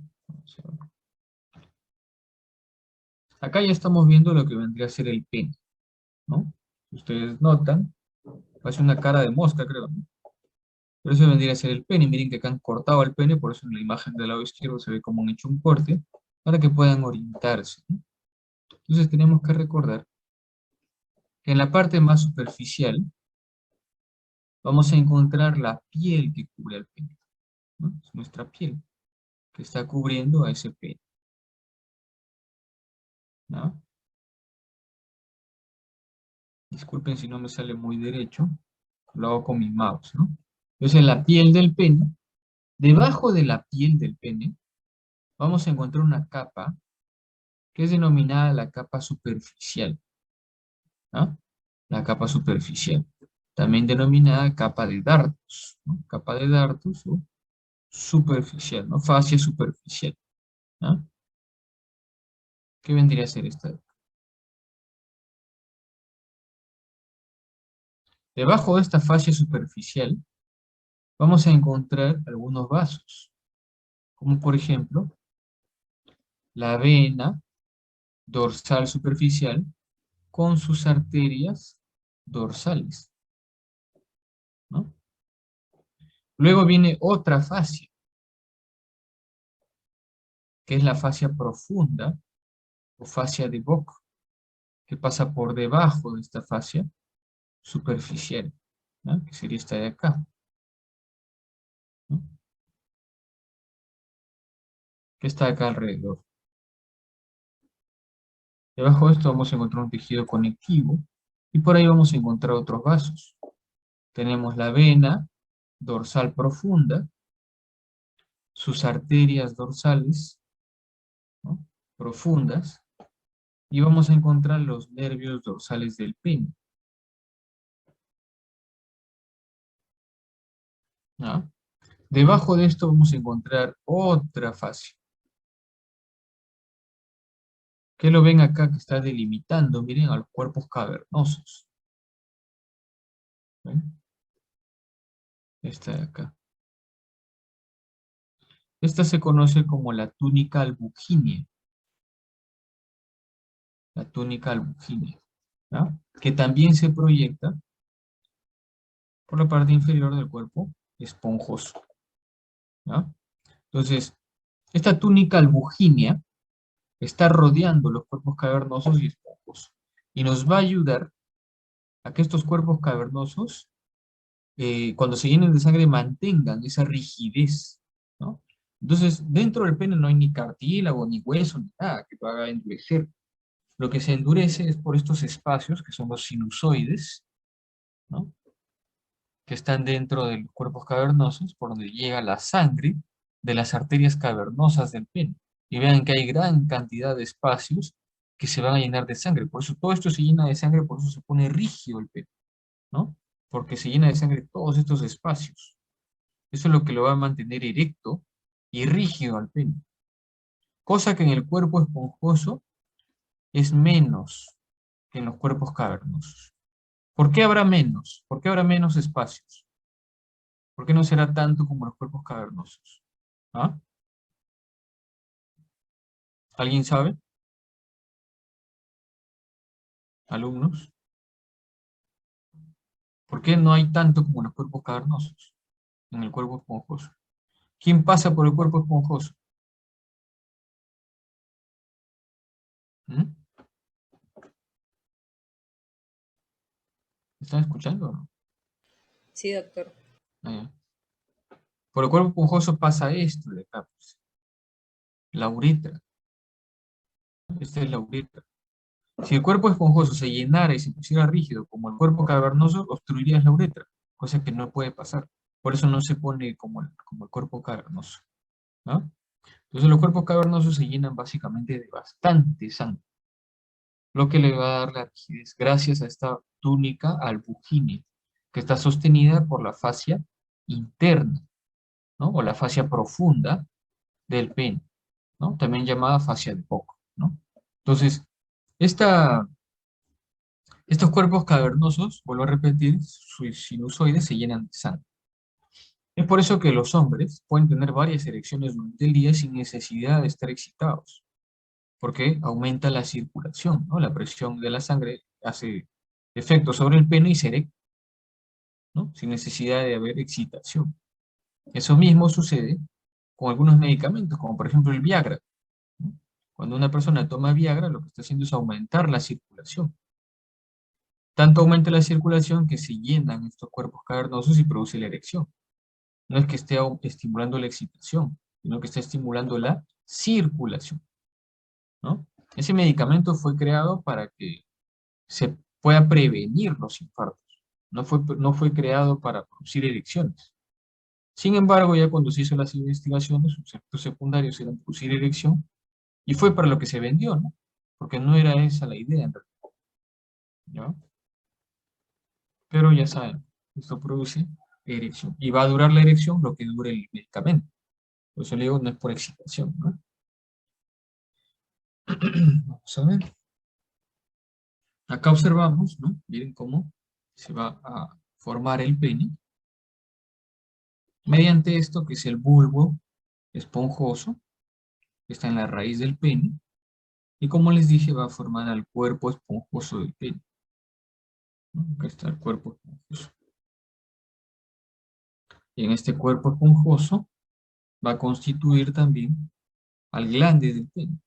Acá ya estamos viendo lo que vendría a ser el pene, ¿no? Si ustedes notan, parece una cara de mosca, creo, ¿no? Pero eso vendría a ser el pene. Miren que acá han cortado el pene, por eso en la imagen del lado izquierdo se ve como han hecho un corte, para que puedan orientarse, ¿no? Entonces tenemos que recordar que en la parte más superficial vamos a encontrar la piel que cubre al pene, ¿no? Es nuestra piel que está cubriendo a ese pene, ¿no? Disculpen si no me sale muy derecho, lo hago con mi mouse, ¿no? Entonces en la piel del pene, debajo de la piel del pene, vamos a encontrar una capa que es denominada la capa superficial, ¿no? La capa superficial, también denominada capa de Dartus, ¿no? Capa de Dartus o superficial, ¿no? Fascia superficial, ¿no? ¿Qué vendría a ser esta? Debajo de esta fascia superficial vamos a encontrar algunos vasos, como por ejemplo la vena dorsal superficial con sus arterias dorsales, ¿no? Luego viene otra fascia, que es la fascia profunda o fascia de Bock, que pasa por debajo de esta fascia superficial, ¿no? Que sería esta de acá, ¿no? Que está acá alrededor. Debajo de esto vamos a encontrar un tejido conectivo y por ahí vamos a encontrar otros vasos. Tenemos la vena dorsal profunda, sus arterias dorsales, ¿no? Profundas, y vamos a encontrar los nervios dorsales del pene, ¿no? Debajo de esto vamos a encontrar otra fascia. ¿Qué lo ven acá que está delimitando? Miren a los cuerpos cavernosos. ¿Ven? Esta de acá. Esta se conoce como la túnica albuginea. La túnica albuginea, ¿no? Que también se proyecta por la parte inferior del cuerpo esponjoso, ¿no? Entonces, esta túnica albuginea está rodeando los cuerpos cavernosos y esponjosos. Y nos va a ayudar a que estos cuerpos cavernosos, cuando se llenen de sangre, mantengan esa rigidez, ¿no? Entonces, dentro del pene no hay ni cartílago, ni hueso, ni nada que lo haga endurecer. Lo que se endurece es por estos espacios, que son los sinusoides, ¿no? Que están dentro de los cuerpos cavernosos, por donde llega la sangre de las arterias cavernosas del pene. Y vean que hay gran cantidad de espacios que se van a llenar de sangre. Por eso todo esto se llena de sangre, por eso se pone rígido el pene, ¿no? Porque se llena de sangre todos estos espacios. Eso es lo que lo va a mantener erecto y rígido al pene. Cosa que en el cuerpo esponjoso es menos que en los cuerpos cavernosos. ¿Por qué habrá menos? ¿Por qué habrá menos espacios? ¿Por qué no será tanto como los cuerpos cavernosos? ¿Ah? ¿Alguien sabe? ¿Alumnos? ¿Por qué no hay tanto como los cuerpos cavernosos en el cuerpo esponjoso? ¿Quién pasa por el cuerpo esponjoso? ¿Mm? ¿Están escuchando o no? Sí, doctor. Ah, ya. Por el cuerpo esponjoso pasa esto de acá, pues, la uretra. Esta es la uretra. Si el cuerpo esponjoso se llenara y se pusiera rígido como el cuerpo cavernoso, obstruiría la uretra, cosa que no puede pasar. Por eso no se pone como el cuerpo cavernoso, ¿no? Entonces los cuerpos cavernosos se llenan básicamente de bastante sangre, lo que le va a dar la rigidez gracias a esta túnica albuginea, que está sostenida por la fascia interna, ¿no? O la fascia profunda del pene, ¿no? También llamada fascia de Poco, ¿no? Entonces, esta, estos cuerpos cavernosos, vuelvo a repetir, sus sinusoides se llenan de sangre. Es por eso que los hombres pueden tener varias erecciones durante el día sin necesidad de estar excitados, porque aumenta la circulación, ¿no? La presión de la sangre hace efecto sobre el pene y se erecta, ¿no? Sin necesidad de haber excitación. Eso mismo sucede con algunos medicamentos, como por ejemplo el Viagra, ¿no? Cuando una persona toma Viagra, lo que está haciendo es aumentar la circulación. Tanto aumenta la circulación que se llenan estos cuerpos cavernosos y produce la erección. No es que esté estimulando la excitación, sino que está estimulando la circulación, ¿no? Ese medicamento fue creado para que se pueda prevenir los infartos. No fue creado para producir erecciones. Sin embargo, ya cuando se hizo las investigaciones, sus efectos secundarios eran producir erección, y fue para lo que se vendió, ¿no? Porque no era esa la idea en realidad, ¿ya? Pero ya saben, esto produce erección. Y va a durar la erección lo que dure el medicamento. Por eso le digo, no es por excitación, ¿no? Vamos a ver. Acá observamos, ¿no? Miren cómo se va a formar el pene mediante esto que es el bulbo esponjoso, que está en la raíz del pene, y como les dije, va a formar al cuerpo esponjoso del pene, ¿no? Acá está el cuerpo esponjoso. Y en este cuerpo esponjoso va a constituir también al glande del pene,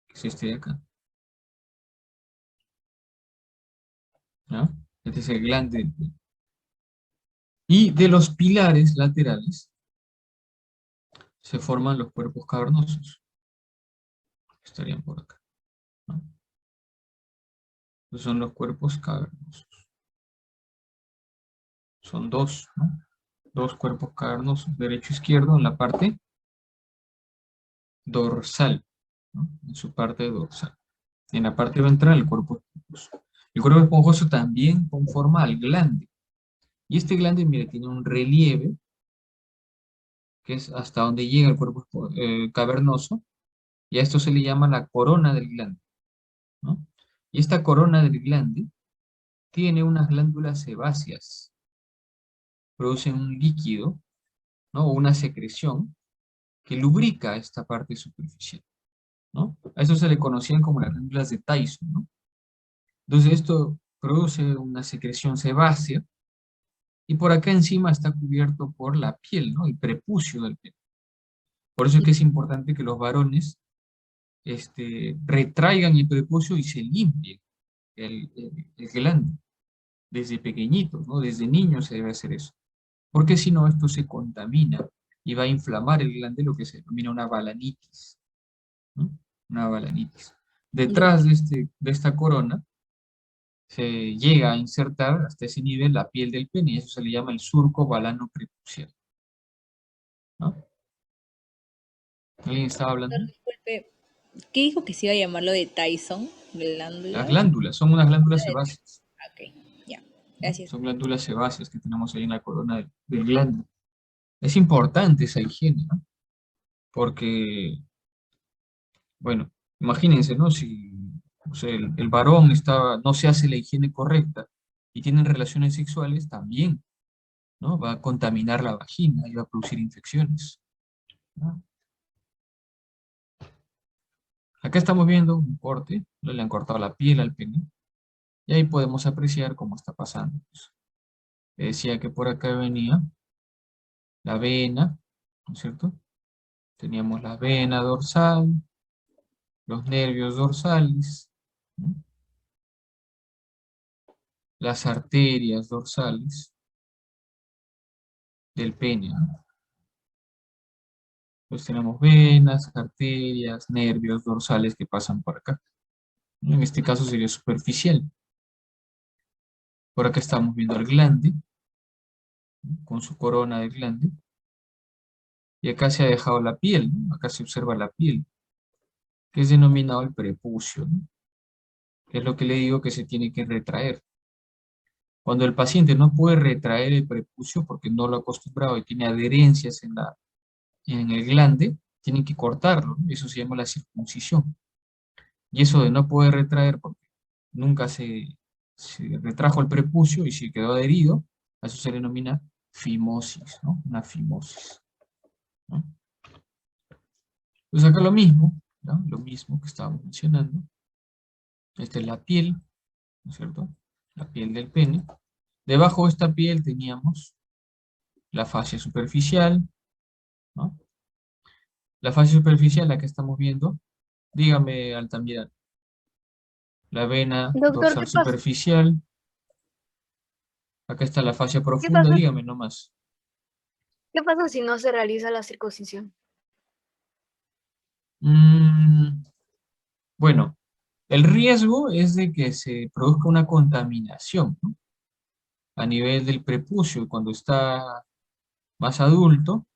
que es este de acá. ¿Ya? Este es el glande del pene. Y de los pilares laterales se forman los cuerpos cavernosos. Estarían por acá, ¿no? Estos son los cuerpos cavernosos. Son dos, ¿no? Dos cuerpos cavernosos, derecho e izquierdo, en la parte dorsal, ¿no? En su parte dorsal. En la parte ventral, el cuerpo esponjoso. El cuerpo esponjoso también conforma al glande. Y este glande, mire, tiene un relieve, que es hasta donde llega el cuerpo cavernoso, y a esto se le llama la corona del glande, ¿no? Y esta corona del glande tiene unas glándulas sebáceas, producen un líquido, ¿no? O una secreción que lubrica esta parte superficial, ¿no? A eso se le conocían como las glándulas de Tyson, ¿no? Entonces esto produce una secreción sebácea y por acá encima está cubierto por la piel, ¿no? El prepucio del pene. Por eso es que es importante que los varones retraigan el prepucio y se limpien el glande desde pequeñitos, ¿no? Desde niños se debe hacer eso. Porque si no, esto se contamina y va a inflamar el glande, lo que se denomina una balanitis, ¿no? Una balanitis. Ya. Detrás de esta corona se llega a insertar hasta ese nivel la piel del pene, y eso se le llama el surco balano prepucial, ¿no? ¿Alguien estaba hablando? Disculpe, ¿qué dijo que se iba a llamar lo de Tyson? Las ¿Glándulas? glándulas, son unas glándulas sebáceas, Ok, ya, ¿no? gracias. Son glándulas sebáceas que tenemos ahí en la corona del glande. Es importante esa higiene, ¿no? Porque, bueno, imagínense, ¿no? Si o sea, el varón no se hace la higiene correcta y tienen relaciones sexuales, también, ¿no? Va a contaminar la vagina y va a producir infecciones, ¿no? Acá estamos viendo un corte, le han cortado la piel al pene, y ahí podemos apreciar cómo está pasando. Pues, decía que por acá venía la vena, ¿no es cierto? Teníamos la vena dorsal, los nervios dorsales, ¿no? Las arterias dorsales del pene, ¿no? Pues tenemos venas, arterias, nervios dorsales que pasan por acá. En este caso sería superficial. Por acá estamos viendo el glande, ¿no? Con su corona de glande. Y acá se ha dejado la piel, ¿no? Acá se observa la piel, que es denominado el prepucio, ¿no? Que es lo que le digo que se tiene que retraer. Cuando el paciente no puede retraer el prepucio porque no lo ha acostumbrado y tiene adherencias en el glande, tienen que cortarlo, ¿no? Eso se llama la circuncisión. Y eso de no poder retraer porque nunca se retrajo el prepucio y se quedó adherido, a eso se le denomina fimosis, ¿no? Una fimosis, ¿no? Pues acá lo mismo, ¿no? Lo mismo que estábamos mencionando. Esta es la piel, ¿no es cierto? La piel del pene. Debajo de esta piel teníamos la fascia superficial, ¿no? La fascia superficial, la que estamos viendo, dígame, Altamira, la vena Doctor, dorsal superficial, acá está la fascia qué profunda, pasa, dígame nomás. qué pasa si no se realiza la circuncisión? Mm, bueno, el riesgo es de que se produzca una contaminación, ¿no? A nivel del prepucio, cuando está más adulto,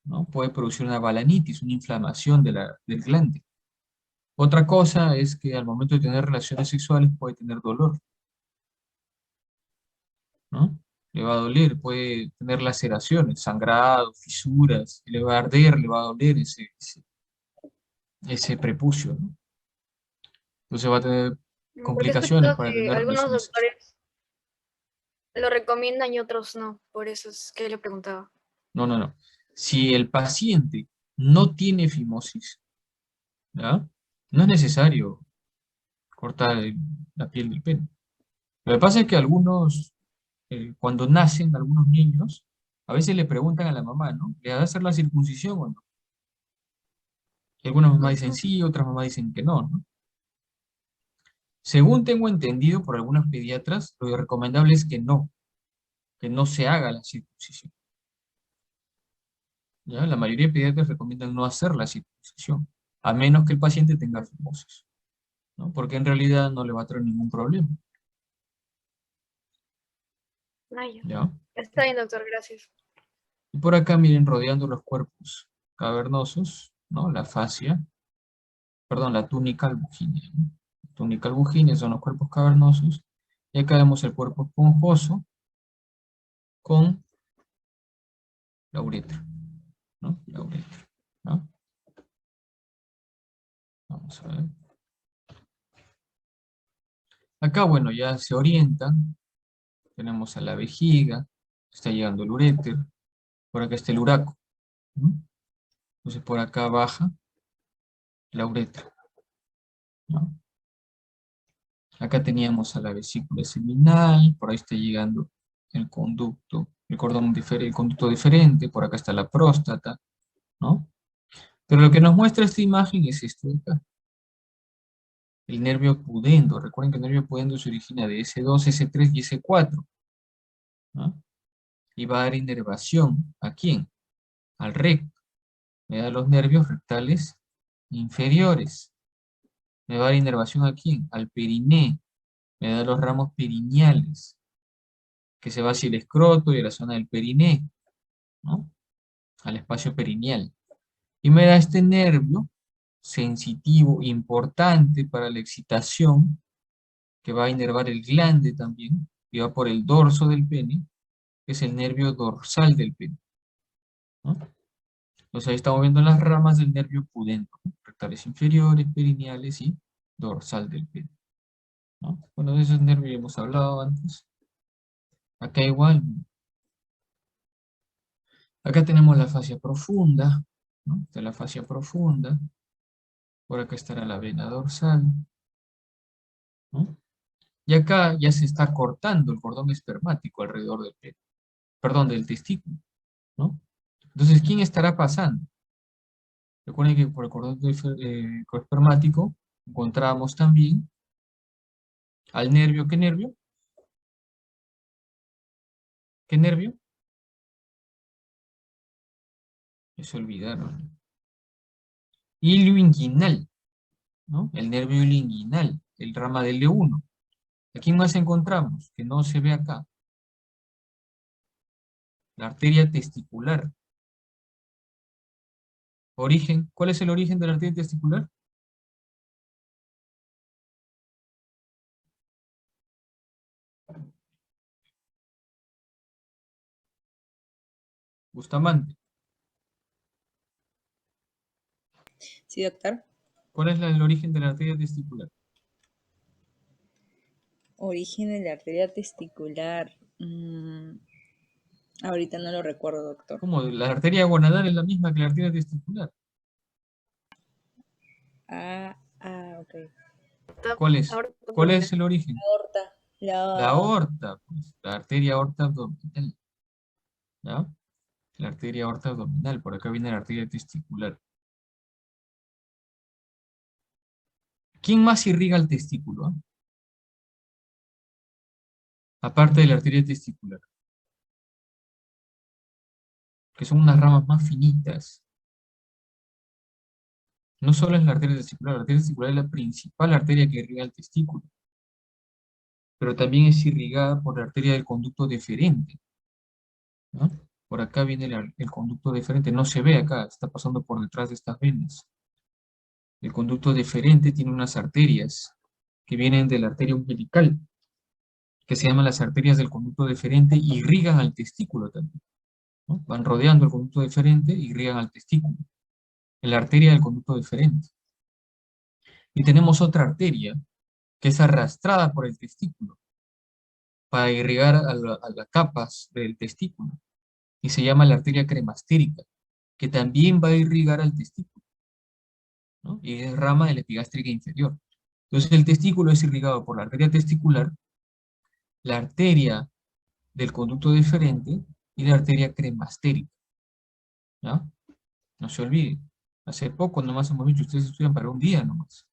¿no? Puede producir una balanitis, una inflamación del glande. Otra cosa es que al momento de tener relaciones sexuales puede tener dolor, ¿no? Le va a doler, puede tener laceraciones, sangrado, fisuras, le va a arder, le va a doler ese prepucio, ¿no? Entonces va a tener Porque he complicaciones escuchado para que tener algunos relaciones sexuales. doctores lo recomiendan y otros no, por eso es que le preguntaba. No, no, no. Si el paciente no tiene fimosis, ¿ya? No es necesario cortar la piel del pene. Lo que pasa es que algunos, cuando nacen algunos niños, a veces le preguntan a la mamá, ¿no? ¿Le va a hacer la circuncisión o no? Y algunas mamás dicen Ujú. sí, otras mamás dicen que no, ¿no? Según tengo entendido por algunos pediatras, lo recomendable es que no se haga la circuncisión. ¿Ya? La mayoría de pediatras recomiendan no hacer la circuncisión, a menos que el paciente tenga fimosis, ¿no? Porque en realidad no le va a traer ningún problema. Ay, ¿Ya? está bien, doctor, gracias. Y por acá, miren, rodeando los cuerpos cavernosos, ¿no? La fascia, perdón, la túnica albuginea, ¿no? La túnica albuginea son los cuerpos cavernosos. Y acá vemos el cuerpo esponjoso con la uretra, ¿no? La uretra, ¿no? Vamos a ver. Acá, bueno, ya se orientan. Tenemos a la vejiga, está llegando el uréter, por acá está el uraco, ¿no? Entonces por acá baja la uretra, ¿no? Acá teníamos a la vesícula seminal, por ahí está llegando el conducto, el conducto diferente, por acá está la próstata, ¿no? Pero lo que nos muestra esta imagen es esto de acá, el nervio pudendo. Recuerden que el nervio pudendo se origina de S2, S3 y S4, ¿no? Y va a dar inervación, ¿a quién? Al recto. Me da los nervios rectales inferiores. Me va a dar inervación ¿a quién? Al periné. Me da los ramos perineales, que se va hacia el escroto y a la zona del periné, ¿no? Al espacio perineal. Y me da este nervio sensitivo importante para la excitación, que va a inervar el glande también, y va por el dorso del pene, que es el nervio dorsal del pene, ¿no? Entonces ahí estamos viendo las ramas del nervio pudendo, ¿no? Rectales inferiores, perineales y dorsal del pene, ¿no? Bueno, de esos nervios hemos hablado antes. Acá igual. Acá tenemos la fascia profunda, ¿no? Esta es la fascia profunda. Por acá estará la vena dorsal, ¿no? Y acá ya se está cortando el cordón espermático alrededor del pene, perdón, del testículo, ¿no? Entonces, ¿quién estará pasando? Recuerden que por el cordón espermático encontramos también al nervio. ¿Qué nervio? ¿Qué nervio? Ya se olvidaron. Hilio inguinal, ¿no? El nervio hilio inguinal, el rama del L1. ¿A quién más encontramos? Que no se ve acá. La arteria testicular. Origen. ¿Cuál es el origen de la arteria testicular? Bustamante. Sí, doctor. ¿Cuál es el origen de la arteria testicular? Origen de la arteria testicular. Ahorita no lo recuerdo, doctor. ¿Cómo? La arteria gonadal es la misma que la arteria testicular. Ok. ¿Cuál es? Ahora ¿Cuál es el origen? La aorta. La La... aorta, pues, la arteria aorta abdominal, ¿ya? La arteria aorta abdominal, por acá viene la arteria testicular. ¿Quién más irriga el testículo? Aparte de la arteria testicular, que son unas ramas más finitas. No solo es la arteria testicular es la principal arteria que irriga el testículo, pero también es irrigada por la arteria del conducto deferente, ¿no? Por acá viene el conducto deferente, no se ve acá, está pasando por detrás de estas venas. El conducto deferente tiene unas arterias que vienen de la arteria umbilical, que se llaman las arterias del conducto deferente, y irrigan al testículo también, ¿no? Van rodeando el conducto deferente y irrigan al testículo, en la arteria del conducto deferente. Y tenemos otra arteria que es arrastrada por el testículo para irrigar a las capas del testículo, y se llama la arteria cremastérica, que también va a irrigar al testículo, ¿no? Y es rama de la epigástrica inferior. Entonces el testículo es irrigado por la arteria testicular, la arteria del conducto deferente y la arteria cremastérica, ¿ya? No se olvide. Hace poco nomás hemos dicho, ustedes estudian para un día nomás.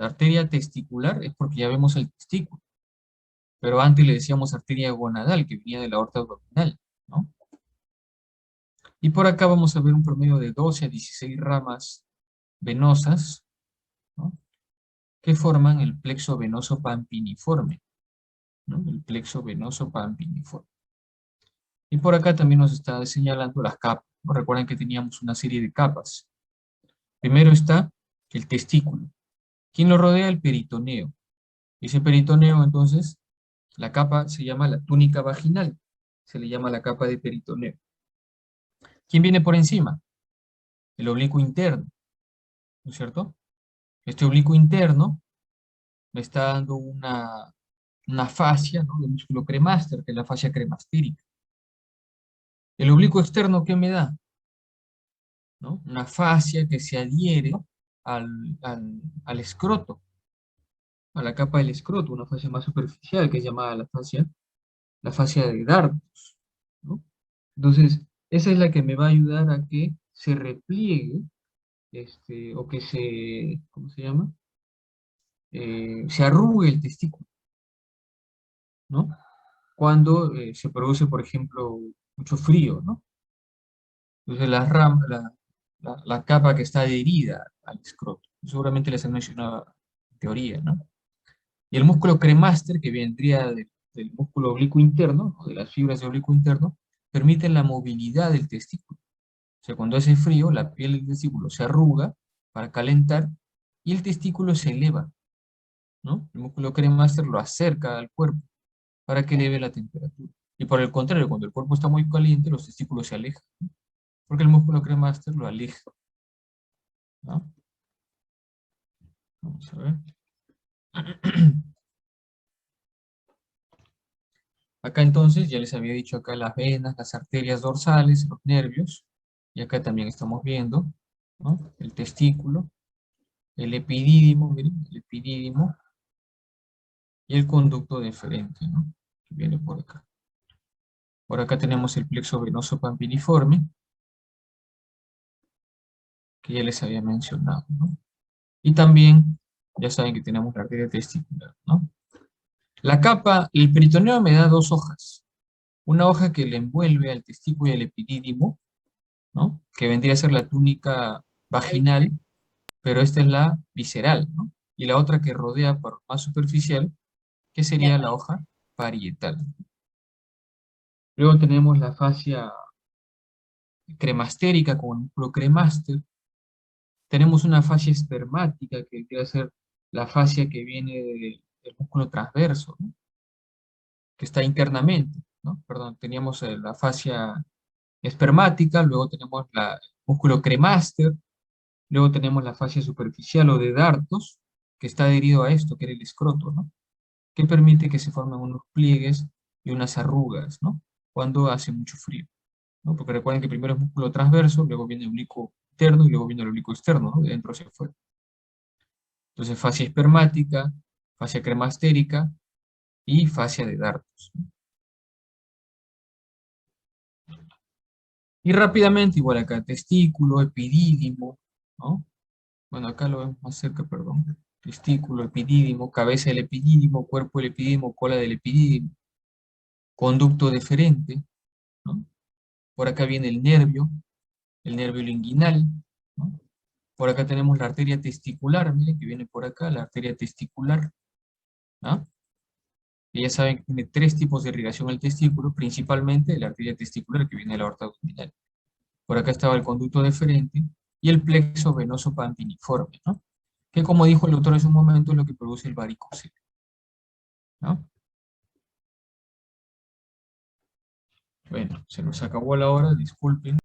La arteria testicular es porque ya vemos el testículo, pero antes le decíamos arteria gonadal, que venía de la aorta abdominal, ¿no? Y por acá vamos a ver un promedio de 12 a 16 ramas venosas, ¿no?, que forman el plexo venoso pampiniforme, ¿no? El plexo venoso pampiniforme. Y por acá también nos está señalando las capas, ¿no? Recuerden que teníamos una serie de capas. Primero está el testículo. ¿Quién lo rodea? El peritoneo. Ese peritoneo, entonces, la capa se llama la túnica vaginal. Se le llama la capa de peritoneo. ¿Quién viene por encima? El oblicuo interno, ¿no es cierto? Este oblicuo interno me está dando una fascia, ¿no?, de músculo cremaster, que es la fascia cremastérica. El oblicuo externo, ¿qué me da? ¿No? Una fascia que se adhiere al escroto, a la capa del escroto, una fascia más superficial que es llamada la fascia de Dardos, ¿no? Entonces, esa es la que me va a ayudar a que se repliegue, o que se, ¿cómo se llama? Se arrugue el testículo, ¿no? Cuando se produce, por ejemplo, mucho frío, ¿no? Entonces la capa que está adherida al escroto. Seguramente les han mencionado en teoría, ¿no? Y el músculo cremaster, que vendría del músculo oblicuo interno, o de las fibras de oblicuo interno, permiten la movilidad del testículo. O sea, cuando hace frío, la piel del testículo se arruga para calentar y el testículo se eleva, ¿no? El músculo cremaster lo acerca al cuerpo para que eleve la temperatura. Y por el contrario, cuando el cuerpo está muy caliente, los testículos se alejan, ¿no?, porque el músculo cremaster lo aleja, ¿no? Vamos a ver. Acá entonces, ya les había dicho acá las venas, las arterias dorsales, los nervios, y acá también estamos viendo, ¿no?, el testículo, el epidídimo, miren, el epidídimo, y el conducto deferente, ¿no?, que viene por acá. Por acá tenemos el plexo venoso pampiniforme, que ya les había mencionado, ¿no? Y también, ya saben que tenemos la arteria testicular, ¿no? La capa, el peritoneo me da dos hojas. Una hoja que le envuelve al testículo y al epidídimo, ¿no?, que vendría a ser la túnica vaginal, pero esta es la visceral, ¿no? Y la otra que rodea por más superficial, que sería la hoja parietal. Luego tenemos la fascia cremastérica con el músculo cremaster. Tenemos una fascia espermática, que vendría a ser la fascia que viene del músculo transverso, ¿no?, que está internamente, ¿no? Perdón, teníamos la fascia espermática, luego tenemos el músculo cremaster, luego tenemos la fascia superficial o de Dardos, que está adherido a esto, que era el escroto, ¿no?, que permite que se formen unos pliegues y unas arrugas, ¿no?, cuando hace mucho frío, ¿no? Porque recuerden que primero es músculo transverso, luego viene el oblicuo interno y luego viene el oblicuo externo, ¿no?, de dentro hacia afuera. Entonces, fascia espermática, fascia cremastérica y fascia de Dardos, ¿no? Y rápidamente, igual acá, testículo, epidídimo, ¿no? Bueno, acá lo vemos más cerca, perdón. Testículo, epidídimo, cabeza del epidídimo, cuerpo del epidídimo, cola del epidídimo, conducto deferente, ¿no? Por acá viene el nervio linguinal, ¿no? Por acá tenemos la arteria testicular, miren que viene por acá, la arteria testicular, ¿no? Y ya saben que tiene tres tipos de irrigación al testículo, principalmente la arteria testicular que viene de la aorta abdominal. Por acá estaba el conducto deferente y el plexo venoso pampiniforme, ¿no?, que, como dijo el doctor hace un momento, es lo que produce el varicocele, ¿no? Bueno, se nos acabó la hora, disculpen.